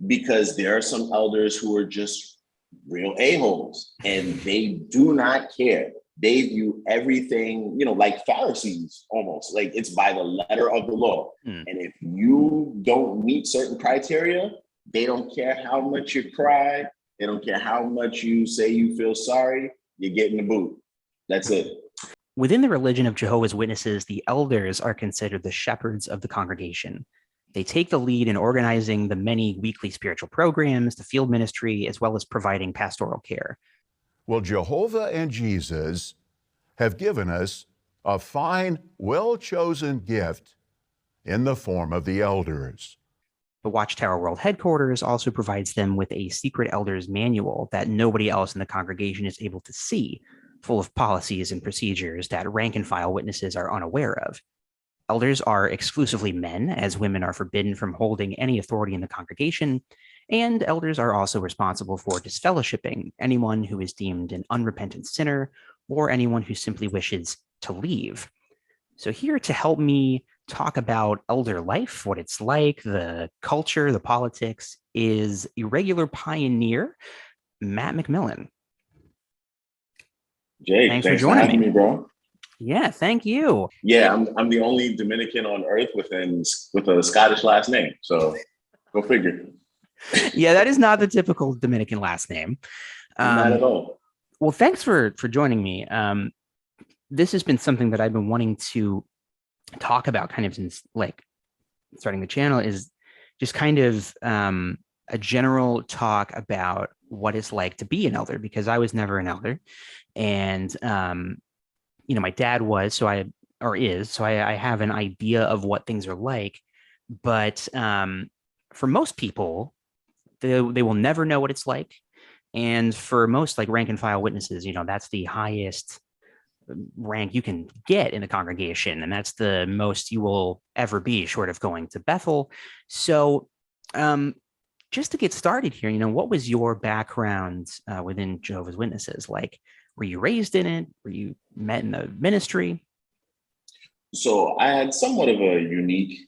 because there are some elders who are just real a-holes and they do not care. They view everything, like Pharisees almost, like it's by the letter of the law. And if you don't meet certain criteria, they don't care how much you cry. They don't care how much you say you feel sorry. You're getting the boot. That's it. Within the religion of Jehovah's Witnesses, the elders are considered the shepherds of the congregation. They take the lead in organizing the many weekly spiritual programs, the field ministry, as well as providing pastoral care. Well, Jehovah and Jesus have given us a fine, well-chosen gift in the form of the elders. The Watchtower World Headquarters also provides them with a secret elders manual that nobody else in the congregation is able to see, full of policies and procedures that rank and file witnesses are unaware of. Elders are exclusively men, as women are forbidden from holding any authority in the congregation, and elders are also responsible for disfellowshipping anyone who is deemed an unrepentant sinner or anyone who simply wishes to leave. So here to help me talk about elder life, what it's like, the culture, the politics, is Irregular Pioneer, Matt McMillan. Jake, thanks for joining me, bro. Yeah, thank you. Yeah, I'm the only Dominican on earth with a Scottish last name. So go figure. Yeah, that is not the typical Dominican last name. Not at all. Well, thanks for joining me. This has been something that I've been wanting to talk about kind of since like starting the channel, is just kind of a general talk about what it's like to be an elder, because I was never an elder. And my dad was, so I have an idea of what things are like. But for most people, they will never know what it's like. And for most like rank and file witnesses, that's the highest rank you can get in the congregation. And that's the most you will ever be, short of going to Bethel. So just to get started here, what was your background within Jehovah's Witnesses? Like, were you raised in it? Were you met in the ministry? So I had somewhat of a unique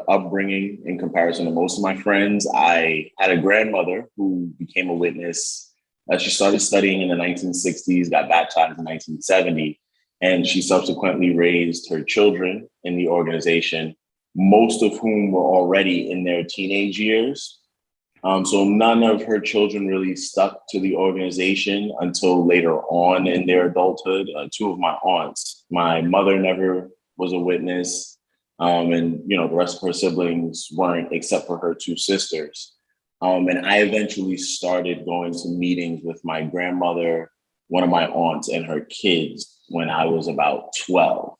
upbringing in comparison to most of my friends. I had a grandmother who became a witness. She started studying in the 1960s, got baptized in 1970, and she subsequently raised her children in the organization, most of whom were already in their teenage years. So none of her children really stuck to the organization until later on in their adulthood. Two of my aunts, my mother never was a witness, and the rest of her siblings weren't, except for her two sisters. And I eventually started going to meetings with my grandmother, one of my aunts, and her kids when I was about 12.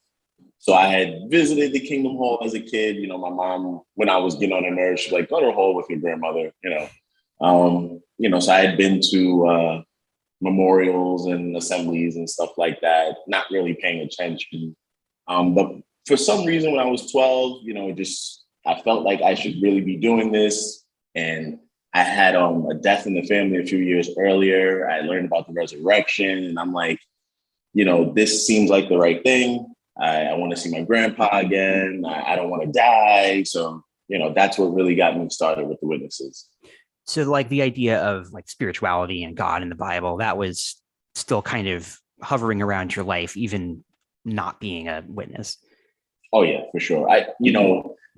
So I had visited the Kingdom Hall as a kid. My mom, when I was getting on her nerves, she's like, go to the hall with your grandmother, so I had been to memorials and assemblies and stuff like that, not really paying attention. But for some reason, when I was 12, I felt like I should really be doing this. And I had a death in the family a few years earlier. I learned about the resurrection, and I'm like, this seems like the right thing. I want to see my grandpa again. I don't want to die. So, that's what really got me started with the witnesses. So like the idea of like spirituality and God in the Bible, that was still kind of hovering around your life, even not being a witness. Oh, yeah, for sure.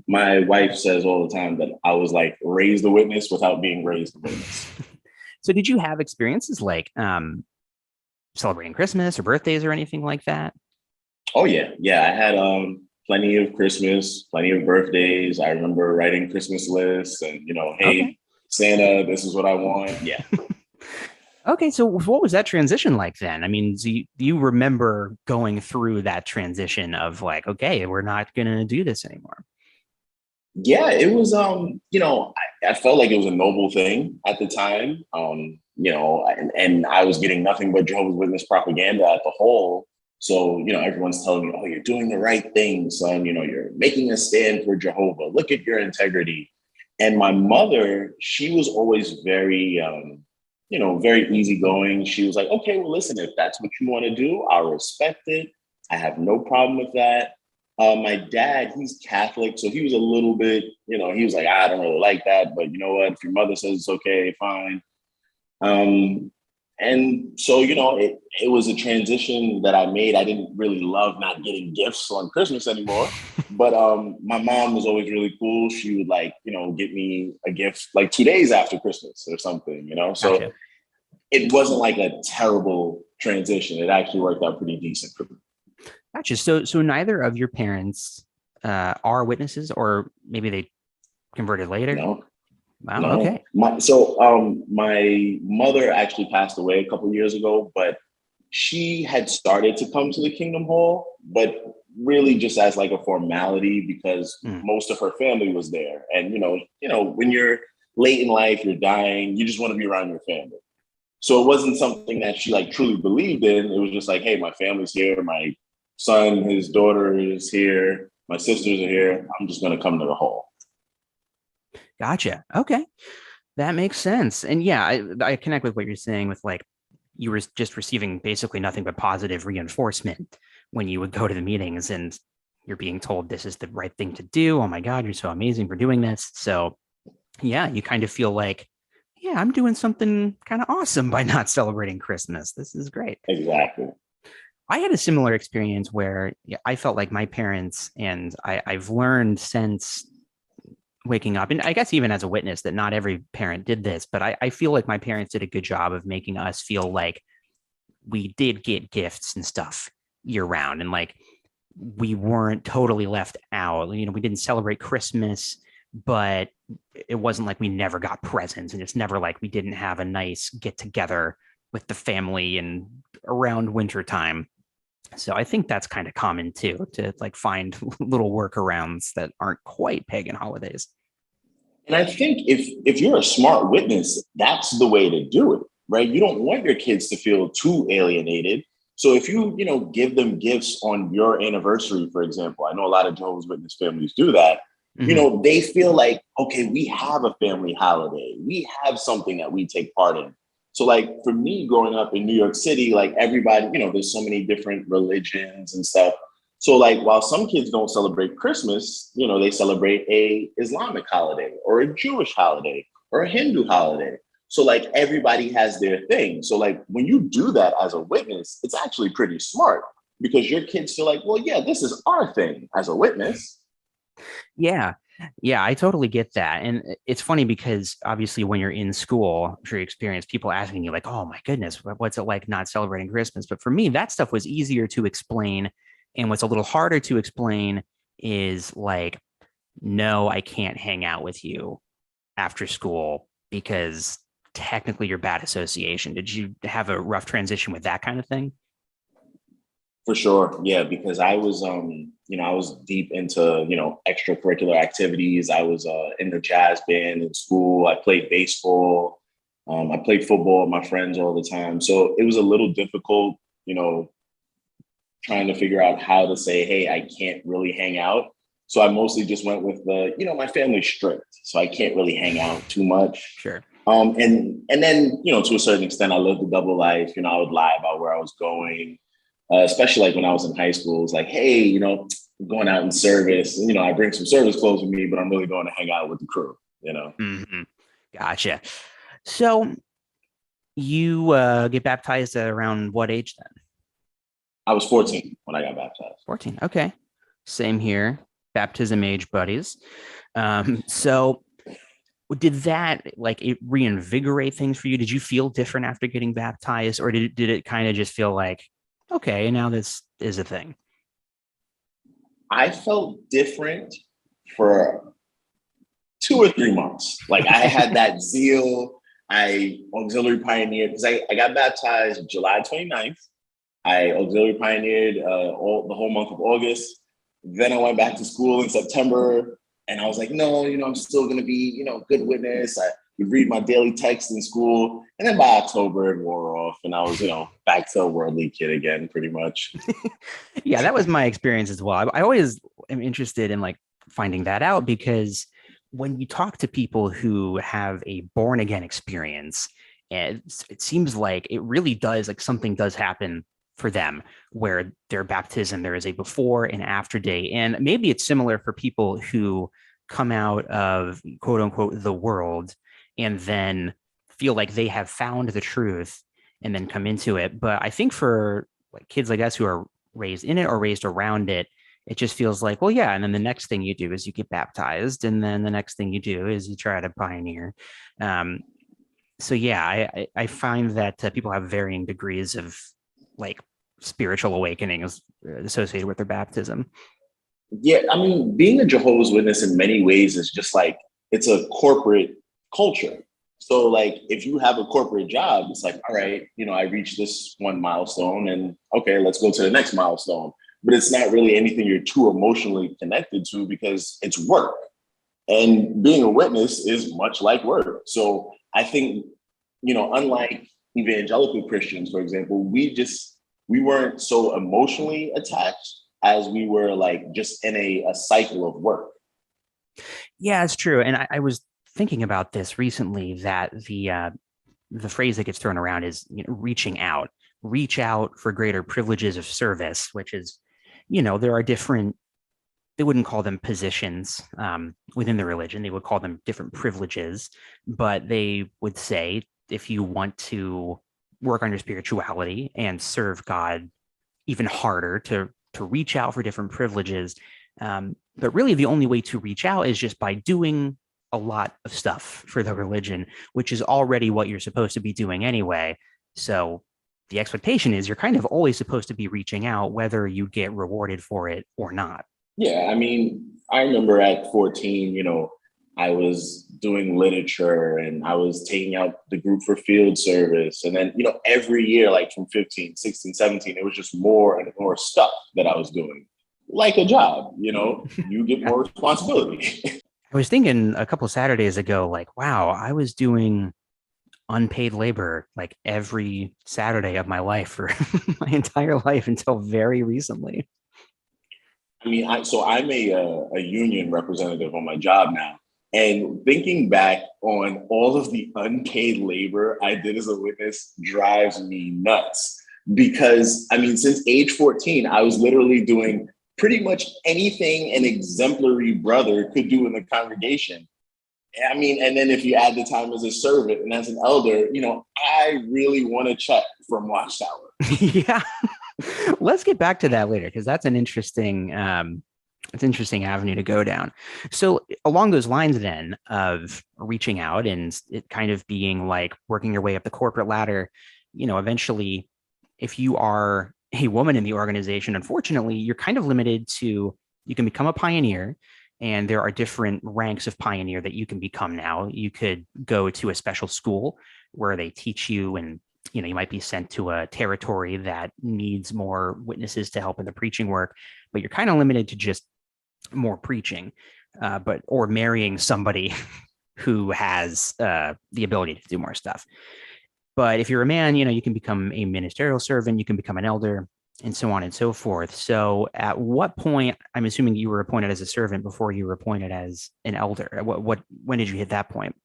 My wife says all the time that I was like raised a witness without being raised a witness. So did you have experiences like celebrating Christmas or birthdays or anything like that? Oh, yeah. Yeah, I had plenty of Christmas, plenty of birthdays. I remember writing Christmas lists and, hey, okay, Santa, this is what I want. Yeah. Okay, so what was that transition like then? I mean, do you remember going through that transition of like, okay, we're not going to do this anymore? Yeah, it was, I felt like it was a noble thing at the time, and I was getting nothing but Jehovah's Witness propaganda at the hall. So, everyone's telling me, oh, you're doing the right thing, son. You're making a stand for Jehovah. Look at your integrity. And my mother, she was always very, very easygoing. She was like, okay, well, listen, if that's what you want to do, I'll respect it. I have no problem with that. My dad, he's Catholic, so he was a little bit, he was like, I don't really like that, but you know what? If your mother says it's okay, fine. And so, it was a transition that I made. I didn't really love not getting gifts on Christmas anymore. But my mom was always really cool. She would get me a gift like 2 days after Christmas or something. So Gotcha. it wasn't like a terrible transition. It actually worked out pretty decent for me. Gotcha. So neither of your parents are witnesses, or maybe they converted later? No. Wow. No. Okay. My mother actually passed away a couple of years ago, but she had started to come to the Kingdom Hall, but really just as like a formality because most of her family was there. And when you're late in life, you're dying, you just want to be around your family. So it wasn't something that she like truly believed in. It was just like, hey, my family's here, my son, his daughter is here, my sisters are here. I'm just going to come to the hall. Gotcha. Okay. That makes sense. And yeah, I connect with what you're saying with like, you were just receiving basically nothing but positive reinforcement when you would go to the meetings and you're being told this is the right thing to do. Oh my God, you're so amazing for doing this. So yeah, you kind of feel like, yeah, I'm doing something kind of awesome by not celebrating Christmas. This is great. Exactly. I had a similar experience where I felt like my parents, and I've learned since waking up, and I guess even as a witness, that not every parent did this, but I feel like my parents did a good job of making us feel like we did get gifts and stuff year round. And like, we weren't totally left out. We didn't celebrate Christmas, but it wasn't like we never got presents, and it's never like we didn't have a nice get together with the family and around winter time. So I think that's kind of common too, to like find little workarounds that aren't quite pagan holidays. And I think if you're a smart witness, that's the way to do it, right? You don't want your kids to feel too alienated. So if you give them gifts on your anniversary, for example, I know a lot of Jehovah's Witness families do that. They feel like, okay, we have a family holiday. We have something that we take part in. So like for me growing up in New York City, like everybody, there's so many different religions and stuff. So like while some kids don't celebrate Christmas, they celebrate a Islamic holiday or a Jewish holiday or a Hindu holiday. So like everybody has their thing. So like when you do that as a witness, it's actually pretty smart because your kids feel like, well, yeah, this is our thing as a witness. Yeah. Yeah, I totally get that. And it's funny because obviously when you're in school, I'm sure you experience people asking you like, oh my goodness, what's it like not celebrating Christmas? But for me, that stuff was easier to explain. And what's a little harder to explain is like, no, I can't hang out with you after school because technically you're bad association. Did you have a rough transition with that kind of thing? For sure. Yeah, because I was I was deep into, extracurricular activities. I was in the jazz band in school. I played baseball. I played football with my friends all the time. So it was a little difficult, trying to figure out how to say, hey, I can't really hang out. So I mostly just went with my family's strict. So I can't really hang out too much. Sure. And then, to a certain extent, I lived a double life. I would lie about where I was going. Especially like when I was in high school, it's like, hey, I'm going out in service. I bring some service clothes with me, but I'm really going to hang out with the crew, Mm-hmm. Gotcha. So you get baptized at around what age then? I was 14 when I got baptized. 14. Okay. Same here. Baptism age buddies. So did that like it reinvigorate things for you? Did you feel different after getting baptized, or did it kind of just feel like, okay, now this is a thing? I felt different for 2 or 3 months. Like I had that zeal. I auxiliary pioneered because I got baptized July 29th. I auxiliary pioneered the whole month of August. Then I went back to school in September, and I was like, no, I'm still going to be, good witness. I would read my daily text in school. And then by October, it wore off, and I was, back to a worldly kid again, pretty much. Yeah, that was my experience as well. I always am interested in like finding that out because when you talk to people who have a born again experience, it seems like it really does, like something does happen for them, where their baptism, there is a before and after day. And maybe it's similar for people who come out of quote unquote the world and then feel like they have found the truth and then come into it. But I think for like kids like us who are raised in it or raised around it, it just feels like, well, yeah. And then the next thing you do is you get baptized. And then the next thing you do is you try to pioneer. So yeah, I find that people have varying degrees of like spiritual awakenings associated with their baptism. Yeah, I mean, being a Jehovah's Witness in many ways is just like, it's a corporate culture. So like, if you have a corporate job, it's like, all right, I reached this one milestone and okay, let's go to the next milestone. But it's not really anything you're too emotionally connected to because it's work. And being a witness is much like work. So I think, unlike evangelical Christians, for example, we weren't so emotionally attached as we were like just in a cycle of work. Yeah, it's true. And I was thinking about this recently, that the phrase that gets thrown around is reach out for greater privileges of service, which is, there are different, they wouldn't call them positions within the religion. They would call them different privileges, but they would say, if you want to work on your spirituality and serve God even harder, to reach out for different privileges. But really the only way to reach out is just by doing a lot of stuff for the religion, which is already what you're supposed to be doing anyway. So the expectation is you're kind of always supposed to be reaching out, whether you get rewarded for it or not. Yeah, I mean, I remember at 14, I was doing literature and I was taking out the group for field service. And then, every year, like from 15, 16, 17, it was just more and more stuff that I was doing. Like a job, you get more responsibility. I was thinking a couple of Saturdays ago, like, wow, I was doing unpaid labor like every Saturday of my life for my entire life until very recently. I mean, I'm a union representative on my job now. And thinking back on all of the unpaid labor I did as a witness drives me nuts. Because, I mean, since age 14, I was literally doing pretty much anything an exemplary brother could do in the congregation. I mean, and then if you add the time as a servant and as an elder, I really want to check from Watchtower. Yeah. Let's get back to that later, because that's an interesting avenue to go down. So along those lines then of reaching out and it kind of being like working your way up the corporate ladder, eventually, if you are a woman in the organization, unfortunately, you're kind of limited to, you can become a pioneer, and there are different ranks of pioneer that you can become now. You could go to a special school where they teach you, and you might be sent to a territory that needs more witnesses to help in the preaching work, but you're kind of limited to just more preaching, or marrying somebody who has the ability to do more stuff. But if you're a man, you can become a ministerial servant, you can become an elder, and so on and so forth. So at what point, I'm assuming you were appointed as a servant before you were appointed as an elder. When did you hit that point?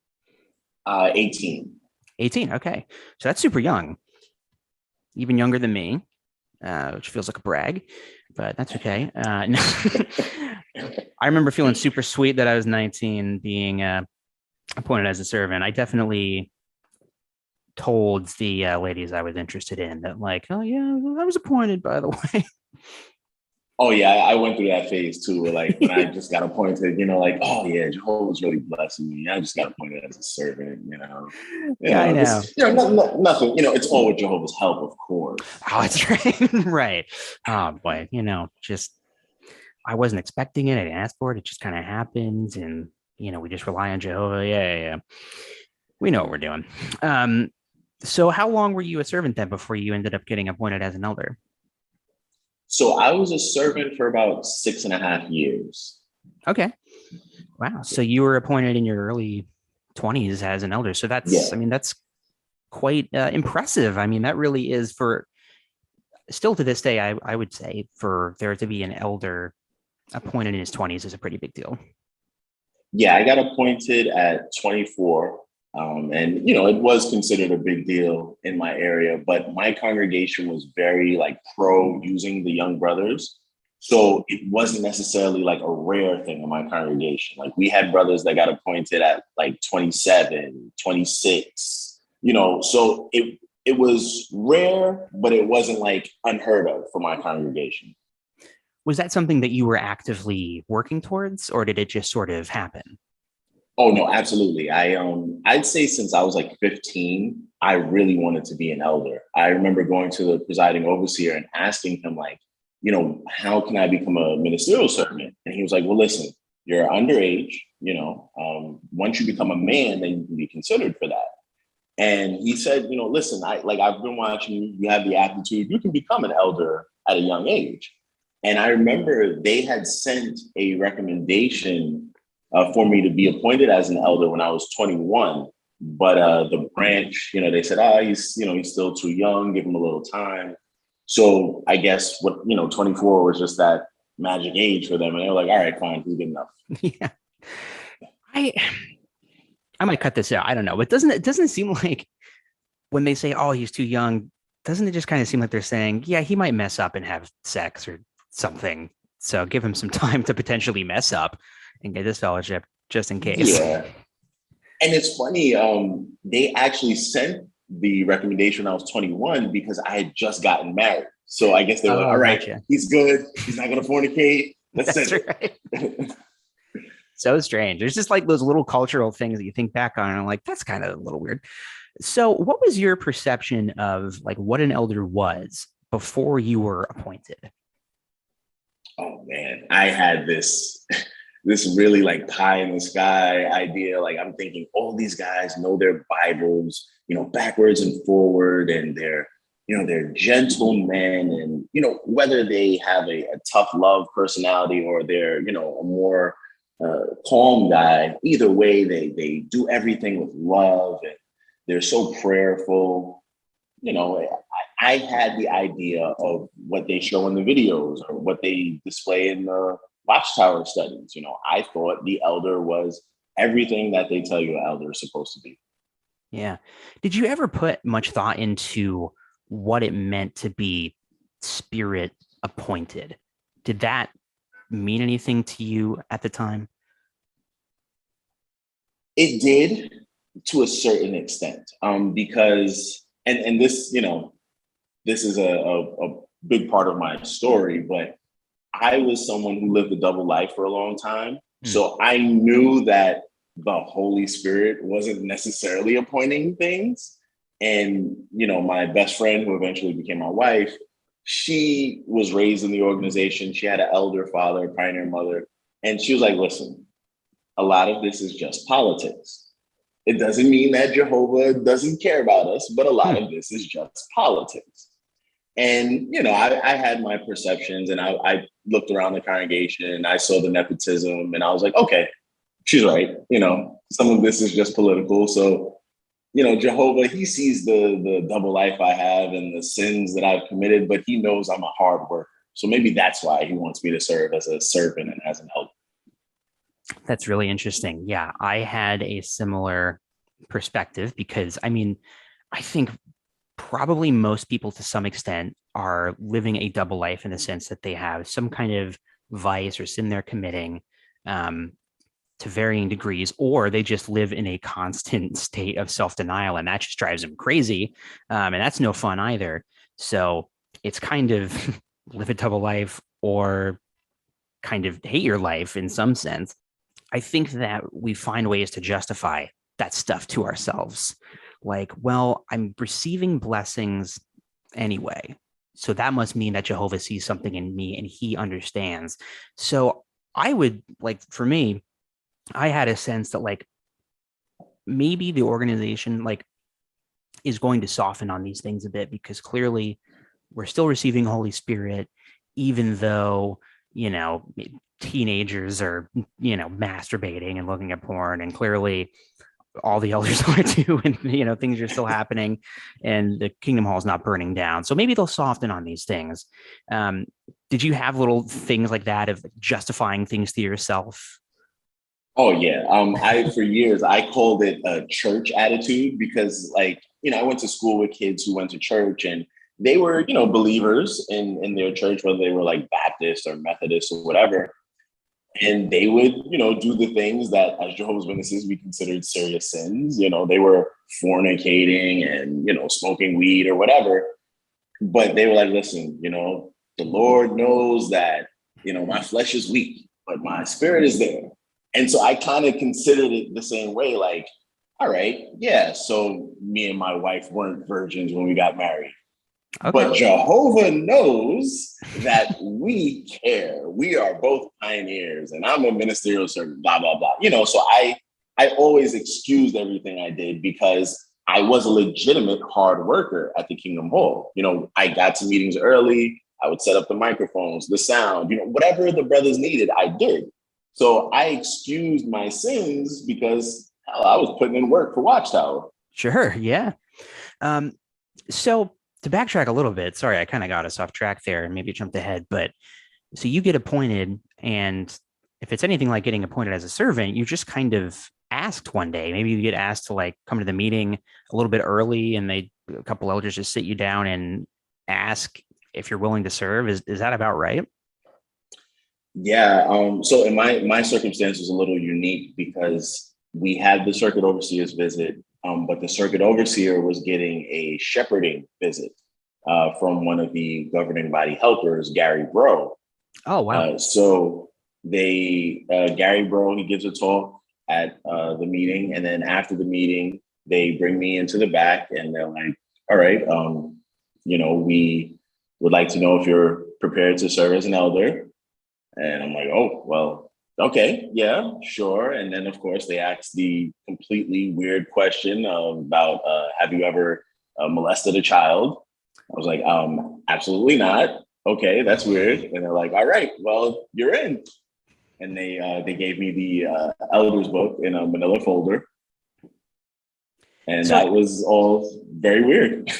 18. 18. Okay. So that's super young, even younger than me, which feels like a brag, but that's okay. No. I remember feeling super sweet that I was 19 being appointed as a servant. I definitely told the ladies I was interested in that, like, oh yeah, I was appointed, by the way. Oh yeah, I went through that phase too. Like when I just got appointed, like, oh yeah, Jehovah's really blessing me. I just got appointed as a servant. Yeah, I know. Nothing. It's all with Jehovah's help, of course. Oh, that's right. Right. Oh boy, just I wasn't expecting it. I didn't ask for it. It just kind of happened, and we just rely on Jehovah. Yeah. We know what we're doing. So how long were you a servant then before you ended up getting appointed as an elder? So I was a servant for about 6.5 years. Okay. Wow. So you were appointed in your early 20s as an elder. So that's, Yeah. I mean, that's quite impressive. I mean, that really is, for still to this day, I would say for there to be an elder appointed in his 20s is a pretty big deal. Yeah, I got appointed at 24. And, it was considered a big deal in my area, but my congregation was very like pro using the young brothers. So it wasn't necessarily like a rare thing in my congregation. Like we had brothers that got appointed at like 27, 26, so it was rare, but it wasn't like unheard of for my congregation. Was that something that you were actively working towards, or did it just sort of happen? Oh no, absolutely. I'd say since I was like 15, I really wanted to be an elder. I remember going to the presiding overseer and asking him like, how can I become a ministerial servant? And he was like, well, listen, you're underage, once you become a man, then you can be considered for that. And he said, listen, I've been watching you, you have the aptitude, you can become an elder at a young age. And I remember they had sent a recommendation for me to be appointed as an elder when I was 21. But the branch, they said, he's still too young, give him a little time. So I guess 24 was just that magic age for them. And they were like, all right, fine, he's good enough. Yeah. I might cut this out. I don't know. But it doesn't seem like when they say, oh, he's too young, doesn't it just kind of seem like they're saying, yeah, he might mess up and have sex or something. So give him some time to potentially mess up and get this fellowship just in case. Yeah. And it's funny, they actually sent the recommendation when I was 21 because I had just gotten married. So I guess they were like, all right, gotcha. He's good. He's not going to fornicate. That's it. Right. So strange. There's just like those little cultural things that you think back on and I'm like, that's kind of a little weird. So what was your perception of like what an elder was before you were appointed? Oh man, I had this really like pie in the sky idea. Like I'm thinking all these guys know their Bibles, backwards and forward, and they're gentlemen, and whether they have a tough love personality or they're a more calm guy, either way, they do everything with love and they're so prayerful. I had the idea of what they show in the videos or what they display in the Watchtower studies. I thought the elder was everything that they tell you an elder is supposed to be. Yeah. Did you ever put much thought into what it meant to be spirit appointed? Did that mean anything to you at the time? It did to a certain extent, because, and this, this is a big part of my story, but I was someone who lived a double life for a long time. So I knew that the Holy Spirit wasn't necessarily appointing things. And, my best friend, who eventually became my wife, she was raised in the organization. She had an elder father, pioneer mother. And she was like, listen, a lot of this is just politics. It doesn't mean that Jehovah doesn't care about us, but a lot of this is just politics. And, I had my perceptions and I looked around the congregation and I saw the nepotism and I was like, okay, she's right. Some of this is just political. So, Jehovah, he sees the double life I have and the sins that I've committed, but he knows I'm a hard worker. So maybe that's why he wants me to serve as a servant and as an elder. That's really interesting. Yeah, I had a similar perspective because, I think probably most people to some extent are living a double life in the sense that they have some kind of vice or sin they're committing to varying degrees, or they just live in a constant state of self-denial and that just drives them crazy. And that's no fun either. So it's kind of live a double life or kind of hate your life in some sense. I think that we find ways to justify that stuff to ourselves. Like, well, I'm receiving blessings anyway. So that must mean that Jehovah sees something in me and he understands. So I would for me, I had a sense that maybe the organization is going to soften on these things a bit because clearly we're still receiving Holy Spirit, even though, teenagers are, masturbating and looking at porn, and clearly all the elders are too, and things are still happening and the kingdom hall is not burning down. So maybe they'll soften on these things. Did you have little things like that of justifying things to yourself? Oh yeah. I for years I called it a church attitude because, like, I went to school with kids who went to church, and they were, believers in their church, whether they were like Baptist or Methodist or whatever. And they would, do the things that as Jehovah's Witnesses we considered serious sins. They were fornicating and, smoking weed or whatever. But they were like, listen, the Lord knows that, my flesh is weak, but my spirit is there. And so I kind of considered it the same way, like, all right, yeah, so me and my wife weren't virgins when we got married. Okay. But Jehovah knows that we care. We are both pioneers, and I'm a ministerial servant, blah, blah, blah. So I always excused everything I did because I was a legitimate hard worker at the Kingdom Hall. I got to meetings early. I would set up the microphones, the sound, whatever the brothers needed, I did. So I excused my sins because hell, I was putting in work for Watchtower. Sure, yeah. So to backtrack a little bit, sorry, I kind of got us off track there and maybe jumped ahead, but so you get appointed, and if it's anything like getting appointed as a servant, you just kind of asked one day. Maybe you get asked to like come to the meeting a little bit early, and a couple elders just sit you down and ask if you're willing to serve. Is that about right? Yeah. So in my circumstance was a little unique because we had the circuit overseer's visit, but the circuit overseer was getting a shepherding visit from one of the governing body helpers, Gary Bro. Oh, wow. So Gary Bro, he gives a talk at the meeting. And then after the meeting, they bring me into the back and they're like, all right, we would like to know if you're prepared to serve as an elder. And I'm like, oh, well, okay, yeah, sure. And then, of course, they asked the completely weird question about, have you ever molested a child? I was like, absolutely not. Okay, that's weird. And they're like, all right, well, you're in. And they gave me the elders book in a manila folder. And so, that was all very weird.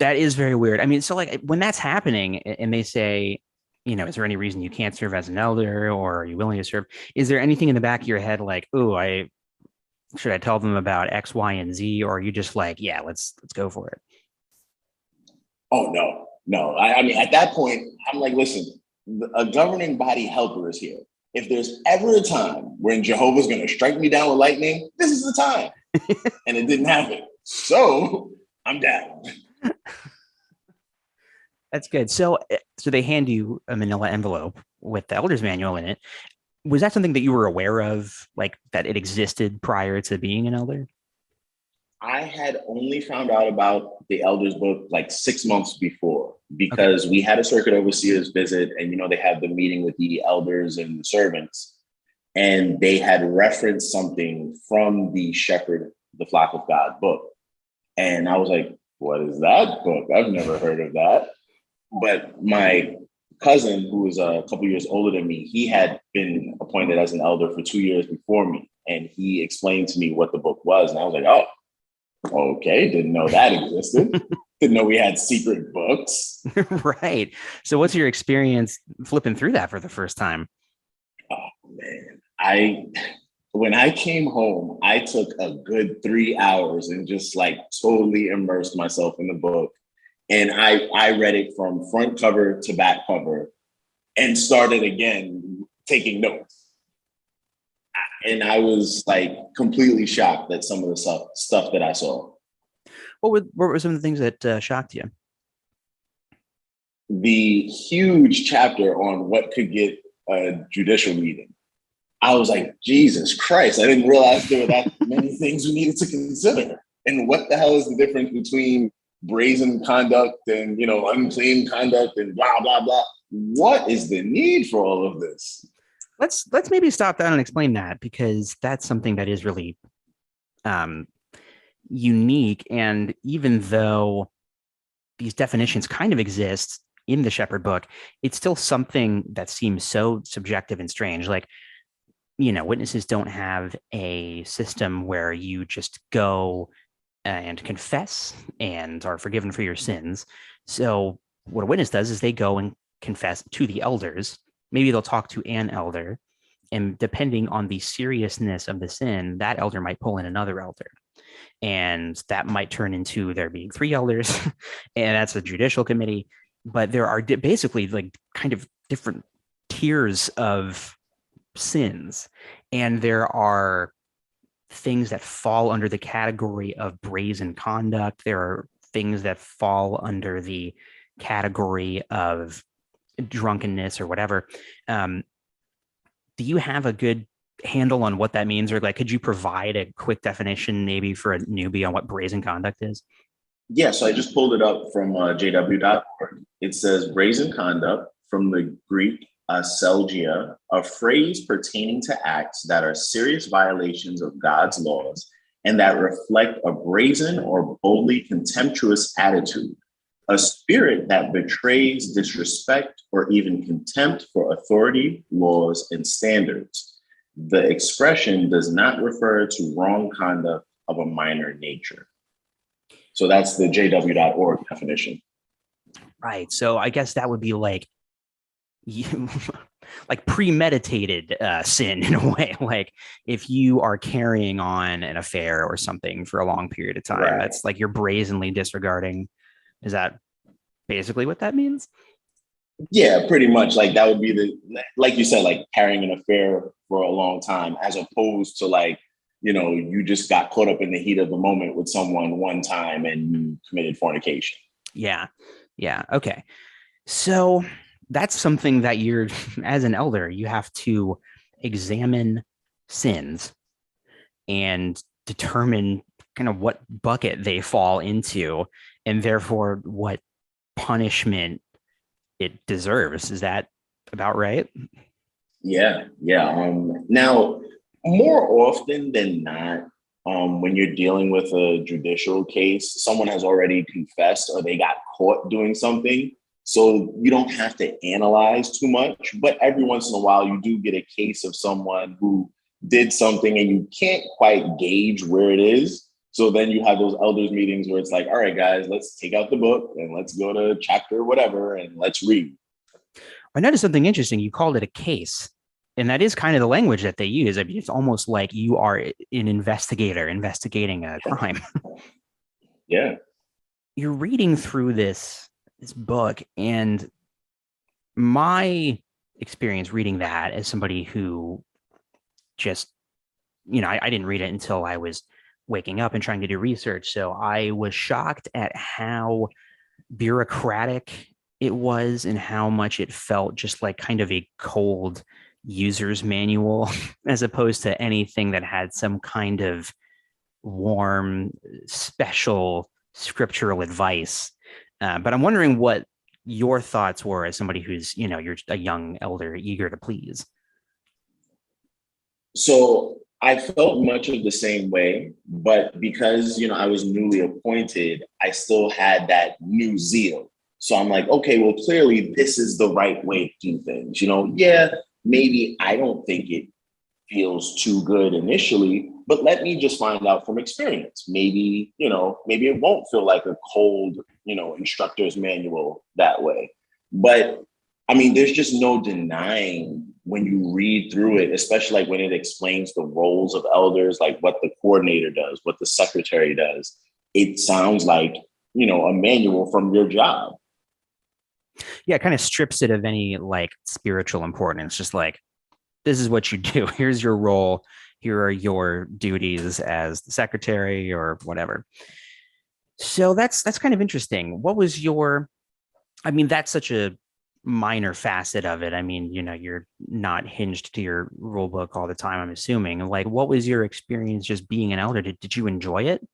That is very weird. I mean, so like when that's happening and they say, is there any reason you can't serve as an elder, or are you willing to serve? Is there anything in the back of your head like, oh, should I tell them about X, Y, and Z? Or are you just like, yeah, let's go for it? Oh, no. I mean, at that point, I'm like, listen, a governing body helper is here. If there's ever a time when Jehovah's going to strike me down with lightning, this is the time. And it didn't happen. So I'm down. That's good. So they hand you a manila envelope with the elder's manual in it. Was that something that you were aware of, like that it existed prior to being an elder? I had only found out about the elders book like 6 months before, because we had a circuit overseer's visit, and they had the meeting with the elders and the servants, and they had referenced something from the Shepherd, the Flock of God book. And I was like, what is that book? I've never heard of that. But my cousin, who was a couple years older than me, he had been appointed as an elder for 2 years before me. And he explained to me what the book was. And I was like, oh, okay. Didn't know that existed. Didn't know we had secret books. Right. So what's your experience flipping through that for the first time? Oh, man. When I came home, I took a good 3 hours and just like totally immersed myself in the book. And I read it from front cover to back cover and started again taking notes. And I was like completely shocked at some of the stuff that I saw. What were some of the things that shocked you? The huge chapter on what could get a judicial meeting. I was like, Jesus Christ, I didn't realize there were that many things we needed to consider. And what the hell is the difference between brazen conduct and, unclean conduct and blah, blah, blah. What is the need for all of this? Let's maybe stop down and explain that, because that's something that is really unique. And even though these definitions kind of exist in the Shepherd book, it's still something that seems so subjective and strange. Like, witnesses don't have a system where you just go and confess and are forgiven for your sins. So what a witness does is they go and confess to the elders. Maybe they'll talk to an elder, And depending on the seriousness of the sin, that elder might pull in another elder. And that might turn into there being 3 elders, and that's a judicial committee. But there are basically like kind of different tiers of sins. And there are things that fall under the category of brazen conduct. There are things that fall under the category of drunkenness or whatever. Do you have a good handle on what that means? Or like, could you provide a quick definition maybe for a newbie on what brazen conduct is? Yeah, so I just pulled it up from jw.org. It says brazen conduct, from the Greek aselgia, a phrase pertaining to acts that are serious violations of God's laws and that reflect a brazen or boldly contemptuous attitude, a spirit that betrays disrespect or even contempt for authority, laws, and standards. The expression does not refer to wrong conduct of a minor nature. So that's the jw.org definition. Right. So I guess that would be like like premeditated sin in a way. Like if you are carrying on an affair or something for a long period of time, right, that's like you're brazenly disregarding. Is that basically what that means? Yeah, pretty much. Like that would be like you said, like carrying an affair for a long time, as opposed to like, you just got caught up in the heat of the moment with someone one time and you committed fornication. Yeah. Yeah. Okay. So that's something that you're, as an elder, you have to examine sins and determine kind of what bucket they fall into and therefore what punishment it deserves. Is that about right? Yeah. Now, more often than not, when you're dealing with a judicial case, someone has already confessed or they got caught doing something. So you don't have to analyze too much. But every once in a while, you do get a case of someone who did something and you can't quite gauge where it is. So then you have those elders meetings where it's like, all right, guys, let's take out the book and let's go to chapter whatever and let's read. I noticed something interesting. You called it a case. And that is kind of the language that they use. I mean, it's almost like you are an investigator investigating a crime. Yeah. You're reading through this book, and my experience reading that as somebody who just, I didn't read it until I was waking up and trying to do research. So I was shocked at how bureaucratic it was and how much it felt just like kind of a cold user's manual as opposed to anything that had some kind of warm, special scriptural advice. But I'm wondering what your thoughts were as somebody who's, you're a young elder eager to please. So I felt much of the same way, but because, I was newly appointed, I still had that new zeal. So I'm like, okay, well, clearly this is the right way to do things. Yeah, maybe I don't think it feels too good initially, but let me just find out from experience. Maybe, maybe it won't feel like a cold, instructor's manual that way. But I mean, there's just no denying when you read through it, especially like when it explains the roles of elders, like what the coordinator does, what the secretary does. It sounds like, a manual from your job. Yeah, it kind of strips it of any like spiritual importance. Just like, this is what you do. Here's your role. Here are your duties as the secretary or whatever. So that's kind of interesting. What was that's such a minor facet of it. I mean, you're not hinged to your rule book all the time, I'm assuming. Like, what was your experience just being an elder? Did you enjoy it?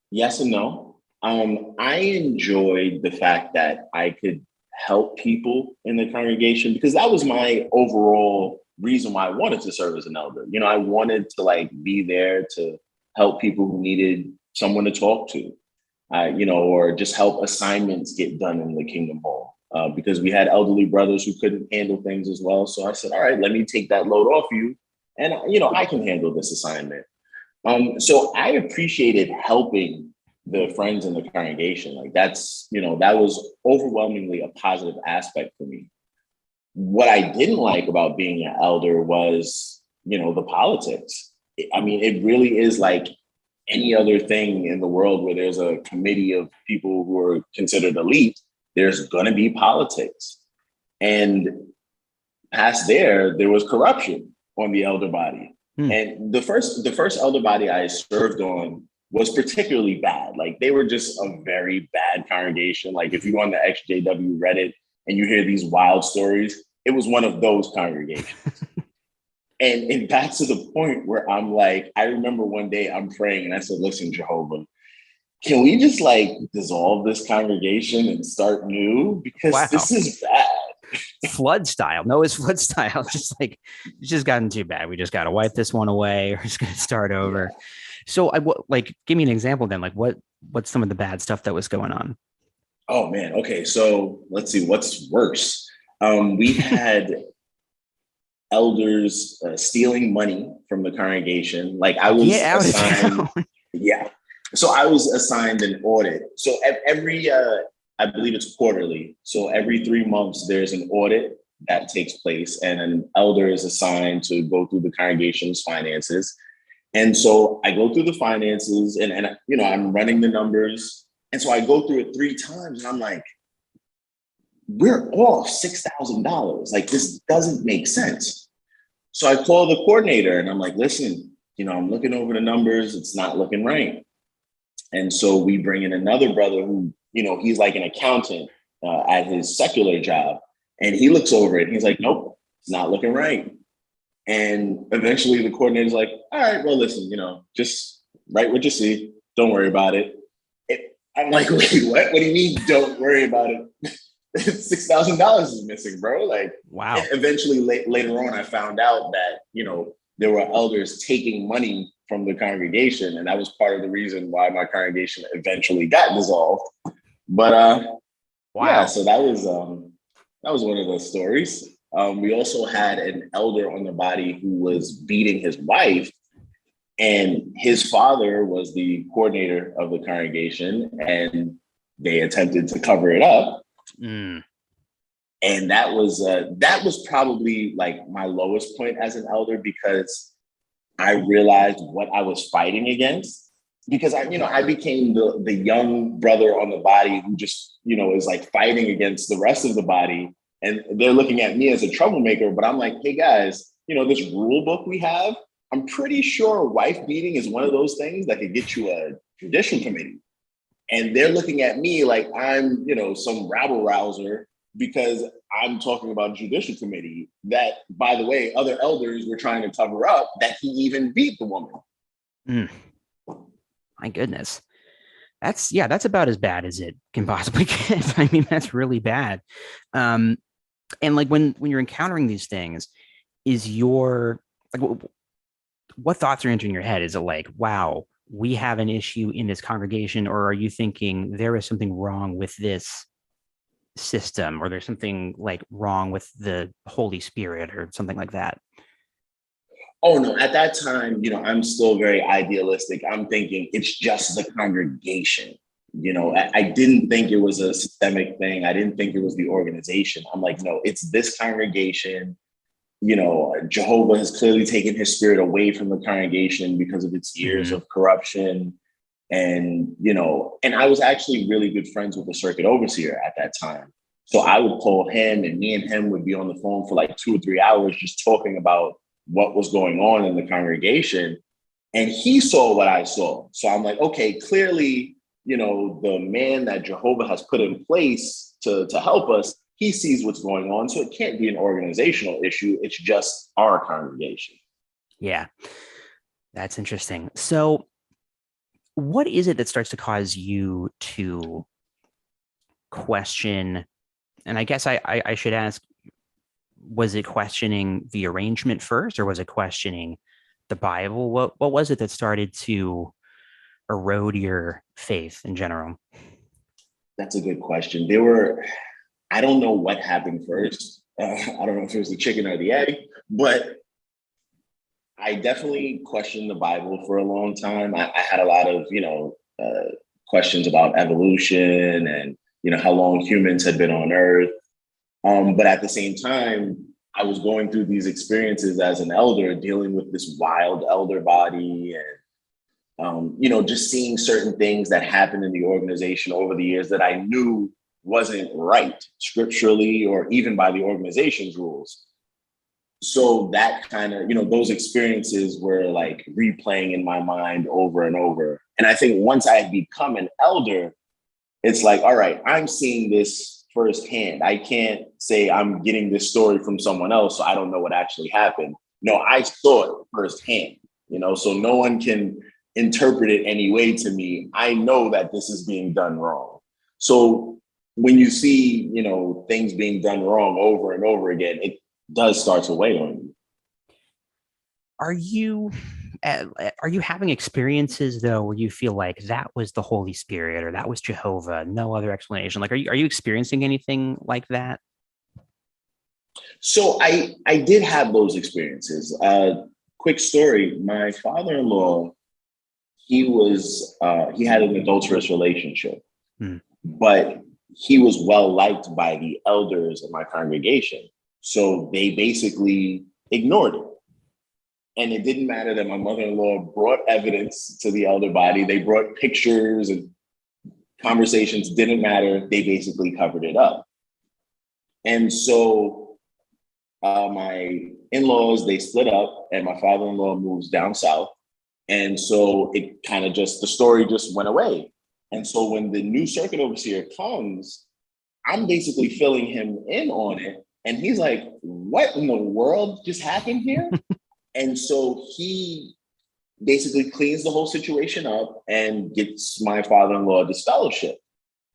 Yes and no. I enjoyed the fact that I could help people in the congregation because that was my overall reason why I wanted to serve as an elder. I wanted to like be there to help people who needed someone to talk to, or just help assignments get done in the Kingdom Hall because we had elderly brothers who couldn't handle things as well. So I said, all right, let me take that load off you. And, I can handle this assignment. So I appreciated helping the friends in the congregation. Like that's, that was overwhelmingly a positive aspect for me. what I didn't like about being an elder was, the politics. I mean, it really is like any other thing in the world where there's a committee of people who are considered elite, there's going to be politics. And past there was corruption on the elder body. And the first elder body I served on was particularly bad. Like, they were just a very bad congregation. Like, if you go on the XJW Reddit and you hear these wild stories, it was one of those congregations. And that's to the point where I'm like, I remember one day I'm praying and I said, listen, Jehovah, can we just like dissolve this congregation and start new? Because this is bad. Flood style. Noah's flood style. Just like, it's just gotten too bad. We just got to wipe this one away. We're just going to start over. Yeah. So give me an example then, like what's some of the bad stuff that was going on? Oh man. Okay. So let's see what's worse. We had elders stealing money from the congregation. Like, I was assigned. Yeah. So I was assigned an audit. So every, I believe it's quarterly. So every 3 months, there's an audit that takes place, and an elder is assigned to go through the congregation's finances. And so I go through the finances and I'm running the numbers. And so I go through it 3 times and I'm like, we're off $6,000. Like, this doesn't make sense. So I call the coordinator and I'm like, listen, I'm looking over the numbers. It's not looking right. And so we bring in another brother who, he's like an accountant at his secular job. And he looks over it and he's like, nope, it's not looking right. And eventually the coordinator's like, all right, well, listen, just write what you see. Don't worry about it. I'm like, wait, what? What do you mean, don't worry about it? $6,000 is missing, bro. Like, wow. Eventually, later on, I found out that, there were elders taking money from the congregation. And that was part of the reason why my congregation eventually got dissolved. But wow. Yeah, so that was one of those stories. We also had an elder on the body who was beating his wife, and his father was the coordinator of the congregation, and they attempted to cover it up. And that was probably like my lowest point as an elder, because I realized what I was fighting against, because I became the young brother on the body who just, is like fighting against the rest of the body. And they're looking at me as a troublemaker, but I'm like, hey guys, this rule book we have, I'm pretty sure wife beating is one of those things that could get you a judicial committee. And they're looking at me like I'm, some rabble rouser, because I'm talking about judicial committee that, by the way, other elders were trying to cover up that he even beat the woman. My goodness. That's about as bad as it can possibly get. I mean, that's really bad. And like when you're encountering these things, is your, like, what thoughts are entering your head? Is it like, wow, we have an issue in this congregation? Or are you thinking there is something wrong with this system, or there's something like wrong with the Holy Spirit or something like that? Oh no, at that time, I'm still very idealistic. I'm thinking it's just the congregation. I didn't think it was a systemic thing. I didn't think it was the organization. I'm like, no, it's this congregation. Jehovah has clearly taken his spirit away from the congregation because of its years of corruption. And, and I was actually really good friends with the circuit overseer at that time. So I would call him, and me and him would be on the phone for like 2 or 3 hours just talking about what was going on in the congregation. And he saw what I saw. So I'm like, okay, clearly, the man that Jehovah has put in place to help us, he sees what's going on. So it can't be an organizational issue. It's just our congregation. Yeah, that's interesting. So what is it that starts to cause you to question? And I guess I should ask, was it questioning the arrangement first, or was it questioning the Bible? What was it that started to erode your faith in general? That's a good question. I don't know what happened first. I don't know if it was the chicken or the egg, but I definitely questioned the Bible for a long time. I had a lot of, questions about evolution and, how long humans had been on Earth. But at the same time, I was going through these experiences as an elder, dealing with this wild elder body and, just seeing certain things that happened in the organization over the years that I knew wasn't right scripturally or even by the organization's rules. So that kind of, those experiences were like replaying in my mind over and over. And I think once I had become an elder, it's like, all right, I'm seeing this firsthand. I can't say I'm getting this story from someone else, so I don't know what actually happened. No, I saw it firsthand, so no one can interpret it any way to me. I know that this is being done wrong. So when you see, things being done wrong over and over again, it does start to weigh on you. Are you having experiences though where you feel like that was the Holy Spirit or that was Jehovah, no other explanation? Like, are you experiencing anything like that? So I did have those experiences. Quick story: my father-in-law, he had an adulterous relationship, but he was well liked by the elders of my congregation. So they basically ignored it. And it didn't matter that my mother-in-law brought evidence to the elder body. They brought pictures and conversations, didn't matter. They basically covered it up. And so my in-laws, they split up and my father-in-law moves down south. And so it kind of the story just went away. And so when the new circuit overseer comes, I'm basically filling him in on it. And he's like, what in the world just happened here? And so he basically cleans the whole situation up and gets my father-in-law disfellowship.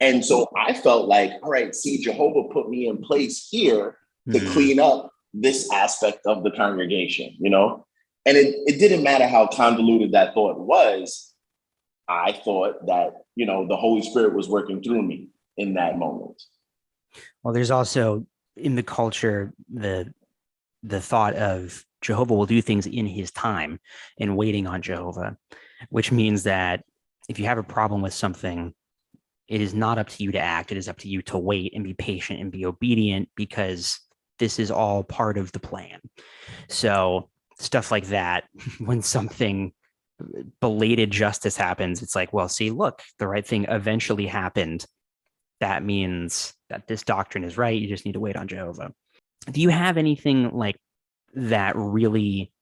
And so I felt like, all right, see, Jehovah put me in place here to clean up this aspect of the congregation, And it didn't matter how convoluted that thought was. I thought that, the Holy Spirit was working through me in that moment. Well, there's also in the culture, the thought of Jehovah will do things in his time and waiting on Jehovah, which means that if you have a problem with something, it is not up to you to act. It is up to you to wait and be patient and be obedient because this is all part of the plan. So stuff like that, when something belated justice happens, it's like, well, see, look, the right thing eventually happened. That means that this doctrine is right. You just need to wait on Jehovah. Do you have anything like that really?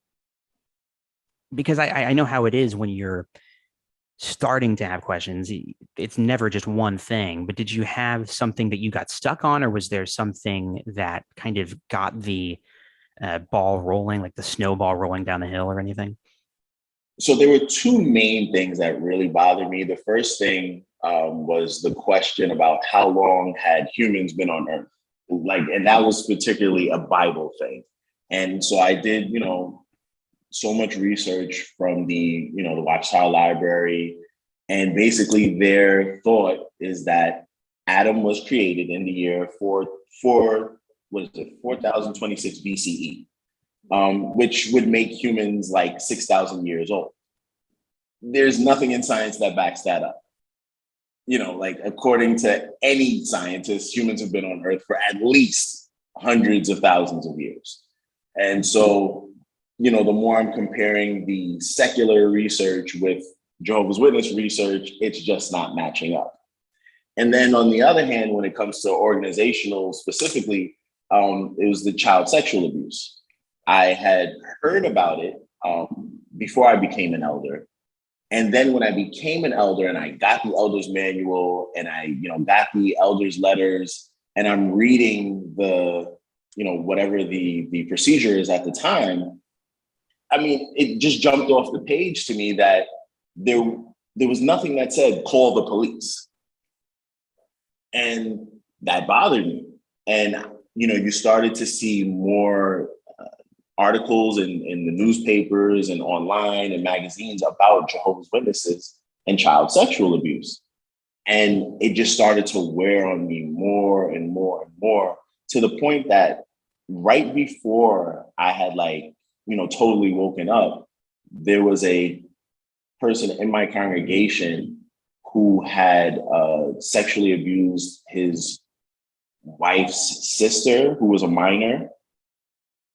Because I know how it is when you're starting to have questions. It's never just one thing, but did you have something that you got stuck on, or was there something that kind of got the ball rolling, like the snowball rolling down the hill or anything? So there were two main things that really bothered me. The first thing was the question about how long had humans been on Earth? And that was particularly a Bible thing. And so I did, so much research from the Watchtower library. And basically their thought is that Adam was created in the year 4026 BCE, which would make humans like 6,000 years old. There's nothing in science that backs that up. According to any scientist, humans have been on Earth for at least hundreds of thousands of years. And so, the more I'm comparing the secular research with Jehovah's Witness research, it's just not matching up. And then on the other hand, when it comes to organizational specifically, it was the child sexual abuse. I had heard about it before I became an elder. And then when I became an elder and I got the elder's manual and I, got the elder's letters and I'm reading the, whatever the procedure is at the time, I mean, it just jumped off the page to me that there was nothing that said, call the police. And that bothered me. And, you started to see more articles in the newspapers and online and magazines about Jehovah's Witnesses and child sexual abuse. And it just started to wear on me more and more and more, to the point that right before I had totally woken up, there was a person in my congregation who had sexually abused his wife's sister who was a minor.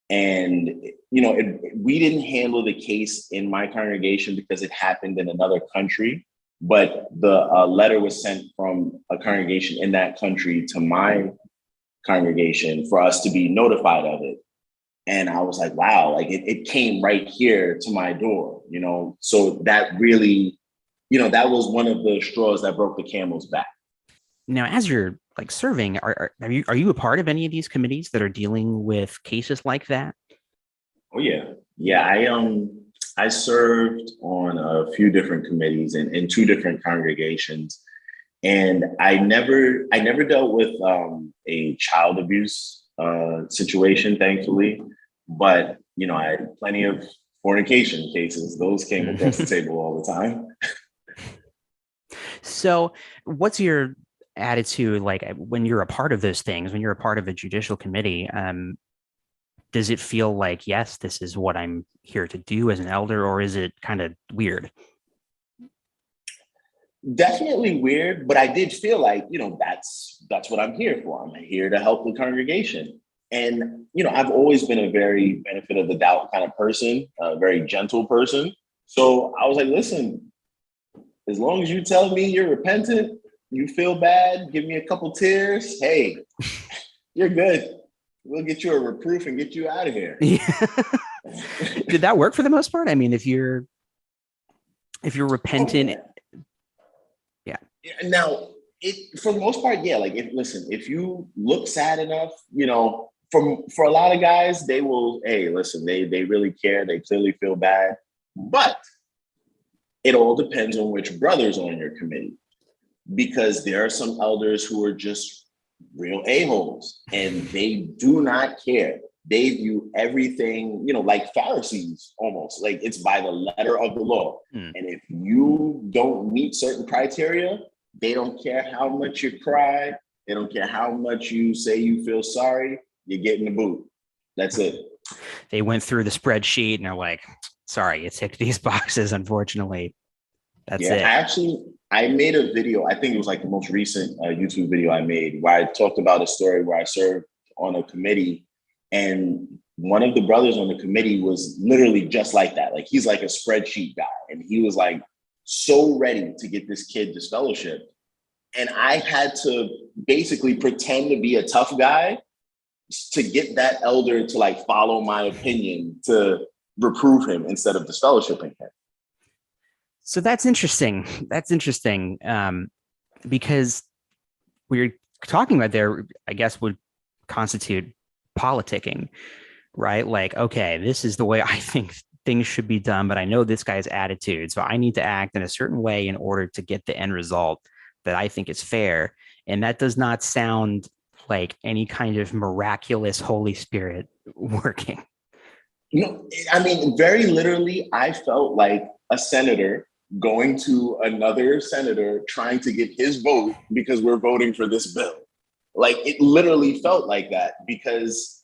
And, we didn't handle the case in my congregation because it happened in another country. But the letter was sent from a congregation in that country to my congregation for us to be notified of it. And I was like, wow, like it came right here to my door, So that really, that was one of the straws that broke the camel's back. Now, as you're like serving, are you a part of any of these committees that are dealing with cases like that? Oh yeah. Yeah. I served on a few different committees in two different congregations. And I never dealt with a child abuse situation, thankfully. But, I had plenty of fornication cases. Those came across the table all the time. So what's your attitude like when you're a part of those things, when you're a part of a judicial committee? Does it feel like, yes, this is what I'm here to do as an elder, or is it kind of weird? Definitely weird, but I did feel like, that's what I'm here for. I'm here to help the congregation. And, I've always been a very benefit of the doubt kind of person, a very gentle person. So I was like, listen, as long as you tell me you're repentant, you feel bad, give me a couple tears, hey, you're good. We'll get you a reproof and get you out of here. Yeah. Did that work for the most part? I mean, if you're repentant. Yeah. Now, for the most part, yeah. Like, if you look sad enough, for a lot of guys, they will. Hey, listen, they really care. They clearly feel bad, but it all depends on which brother's on your committee, because there are some elders who are just real a-holes and they do not care. They view everything, like Pharisees almost, like it's by the letter of the law. And if you don't meet certain criteria, they don't care how much you cry. They don't care how much you say you feel sorry. You're getting the boot. That's it. They went through the spreadsheet and are like, sorry, you ticked these boxes, unfortunately. That's it. I made a video. I think it was like the most recent YouTube video I made, where I talked about a story where I served on a committee, and one of the brothers on the committee was literally just like that. Like, he's like a spreadsheet guy, and he was like so ready to get this kid disfellowshipped. And I had to basically pretend to be a tough guy to get that elder to like follow my opinion, to reprove him instead of disfellowshipping him. So that's interesting. Because we're talking about there, I guess, would constitute politicking, right? Like, okay, this is the way I think things should be done, but I know this guy's attitude, so I need to act in a certain way in order to get the end result that I think is fair. And that does not sound like any kind of miraculous Holy Spirit working. I mean, very literally, I felt like a senator going to another senator trying to get his vote because we're voting for this bill. Like, it literally felt like that, because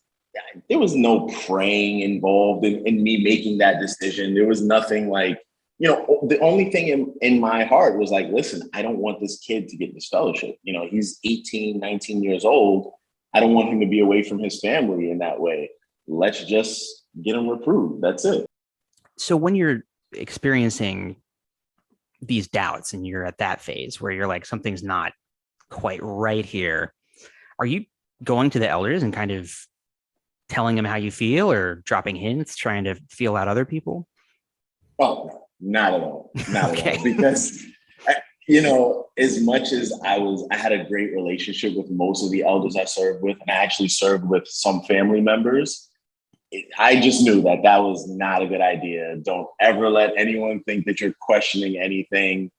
there was no praying involved in me making that decision. There was nothing like, the only thing in my heart was like, listen, I don't want this kid to get disfellowship. He's 18, 19 years old. I don't want him to be away from his family in that way. Let's just get him reproved. That's it. So when you're experiencing these doubts and you're at that phase where you're like, something's not quite right here, are you going to the elders and kind of telling them how you feel, or dropping hints, trying to feel out other people? Oh, not at all. Not Okay. at all. Because, as much as I had a great relationship with most of the elders I served with, and I actually served with some family members, I just knew that was not a good idea. Don't ever let anyone think that you're questioning anything.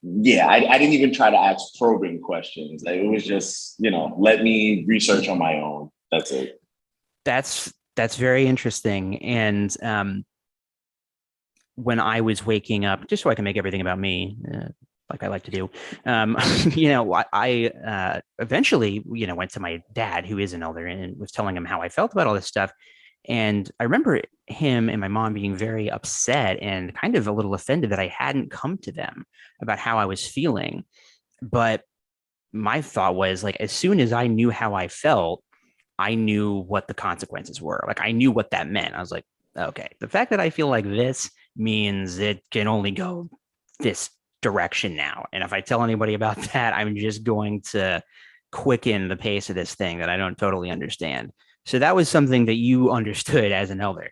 Yeah, I didn't even try to ask probing questions. Like, it was just, let me research on my own. That's it. That's very interesting. And when I was waking up, just so I can make everything about me, like I like to do, I eventually, went to my dad, who is an elder, and was telling him how I felt about all this stuff. And I remember him and my mom being very upset and kind of a little offended that I hadn't come to them about how I was feeling. But my thought was like, as soon as I knew how I felt, I knew what the consequences were. Like I knew what that meant. I was like, okay, the fact that I feel like this means it can only go this direction now. And if I tell anybody about that, I'm just going to quicken the pace of this thing that I don't totally understand. So that was something that you understood as an elder.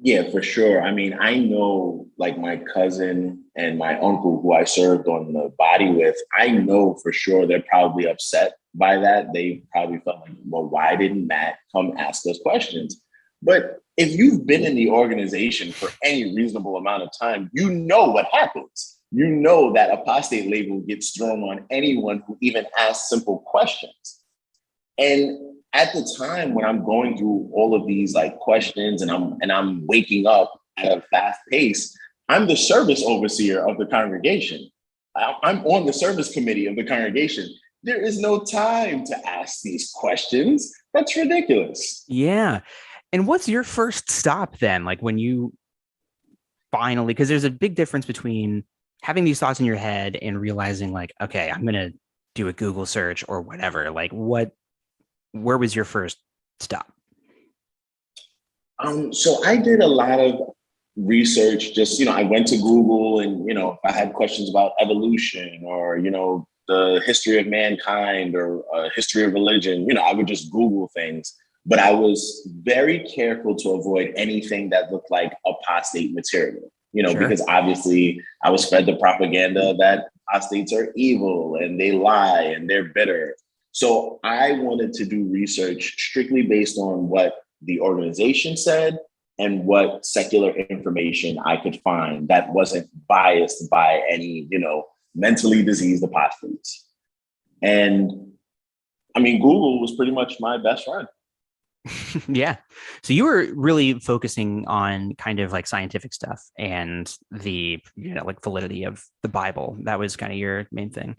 Yeah, for sure. I mean, I know like my cousin and my uncle who I served on the body with, I know for sure they're probably upset by that. They probably felt like, well, why didn't Matt come ask us questions? But if you've been in the organization for any reasonable amount of time, you know what happens. You know that apostate label gets thrown on anyone who even asks simple questions. And at the time when I'm going through all of these like questions and I'm waking up at a fast pace, I'm the service overseer of the congregation. I'm on the service committee of the congregation. There is no time to ask these questions. That's ridiculous. Yeah. And what's your first stop then? Like when you finally, because there's a big difference between having these thoughts in your head and realizing like, okay, I'm going to do a Google search or whatever. Like where was your first stop? So I did a lot of research. Just, I went to Google and, if I had questions about evolution or, the history of mankind or history of religion, I would just Google things. But I was very careful to avoid anything that looked like apostate material, Sure. because obviously I was fed the propaganda that apostates are evil and they lie and they're bitter. So I wanted to do research strictly based on what the organization said and what secular information I could find that wasn't biased by any, mentally diseased apostates. And I mean, Google was pretty much my best friend. Yeah. So you were really focusing on kind of like scientific stuff and the, like validity of the Bible. That was kind of your main thing.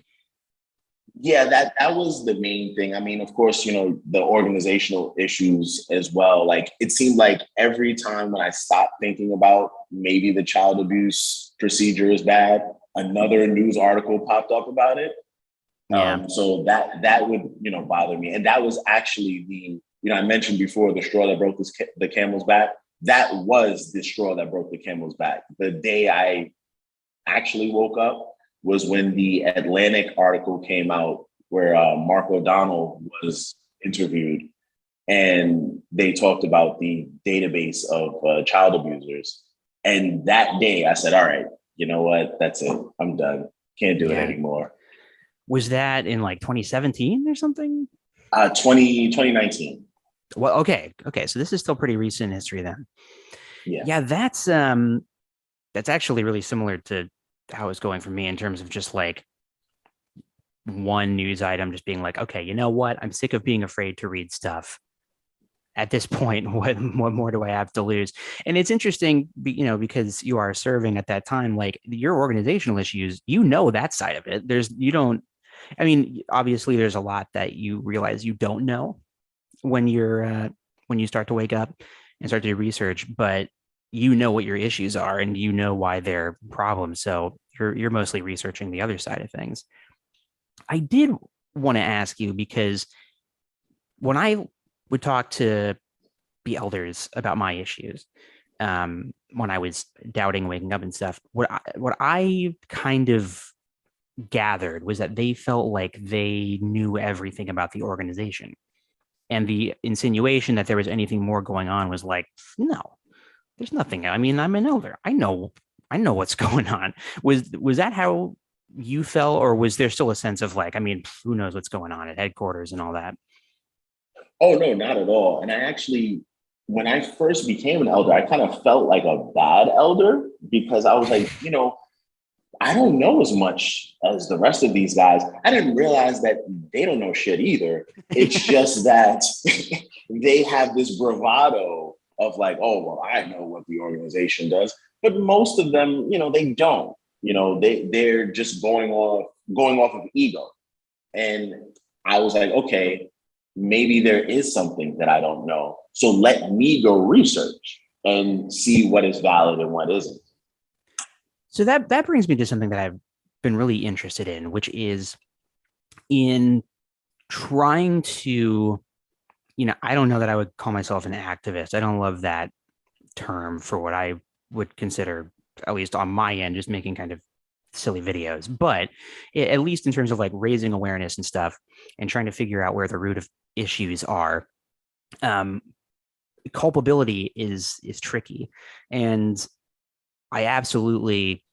Yeah, that was the main thing. I mean, of course, the organizational issues as well. Like it seemed like every time when I stopped thinking about maybe the child abuse procedure is bad, another news article popped up about it. Yeah. So that would, bother me. And that was actually I mentioned before the straw that broke the camel's back. That was the straw that broke the camel's back. The day I actually woke up was when the Atlantic article came out where Mark O'Donnell was interviewed, and they talked about the database of child abusers. And that day I said, all right, you know what? That's it. I'm done. Can't do it anymore. Was that in like 2017 or something? 2019. Well, okay. So this is still pretty recent history then. Yeah. That's actually really similar to how it's going for me in terms of just like one news item just being like, okay, you know what? I'm sick of being afraid to read stuff. At this point, what more do I have to lose? And it's interesting, because you are serving at that time, like your organizational issues, that side of it. Obviously there's a lot that you realize you don't know when you start to wake up and start to do research, but what your issues are and why they're problems. So you're mostly researching the other side of things. I did want to ask you, because when I would talk to the elders about my issues, when I was doubting waking up and stuff, what I kind of gathered was that they felt like they knew everything about the organization. And the insinuation that there was anything more going on was like, no, there's nothing. I mean, I'm an elder. I know what's going on. Was that how you felt, or was there still a sense of like, who knows what's going on at headquarters and all that? Oh, no, not at all. And I actually, when I first became an elder, I kind of felt like a bad elder because I was like, I don't know as much as the rest of these guys. I didn't realize that they don't know shit either. It's just that they have this bravado of like, oh, well, I know what the organization does. But most of them, they don't. They're just going off of ego. And I was like, okay, maybe there is something that I don't know. So let me go research and see what is valid and what isn't. So that brings me to something that I've been really interested in, which is in trying to, I don't know that I would call myself an activist. I don't love that term for what I would consider, at least on my end, just making kind of silly videos. But at least in terms of like raising awareness and stuff and trying to figure out where the root of issues are, culpability is tricky. And I absolutely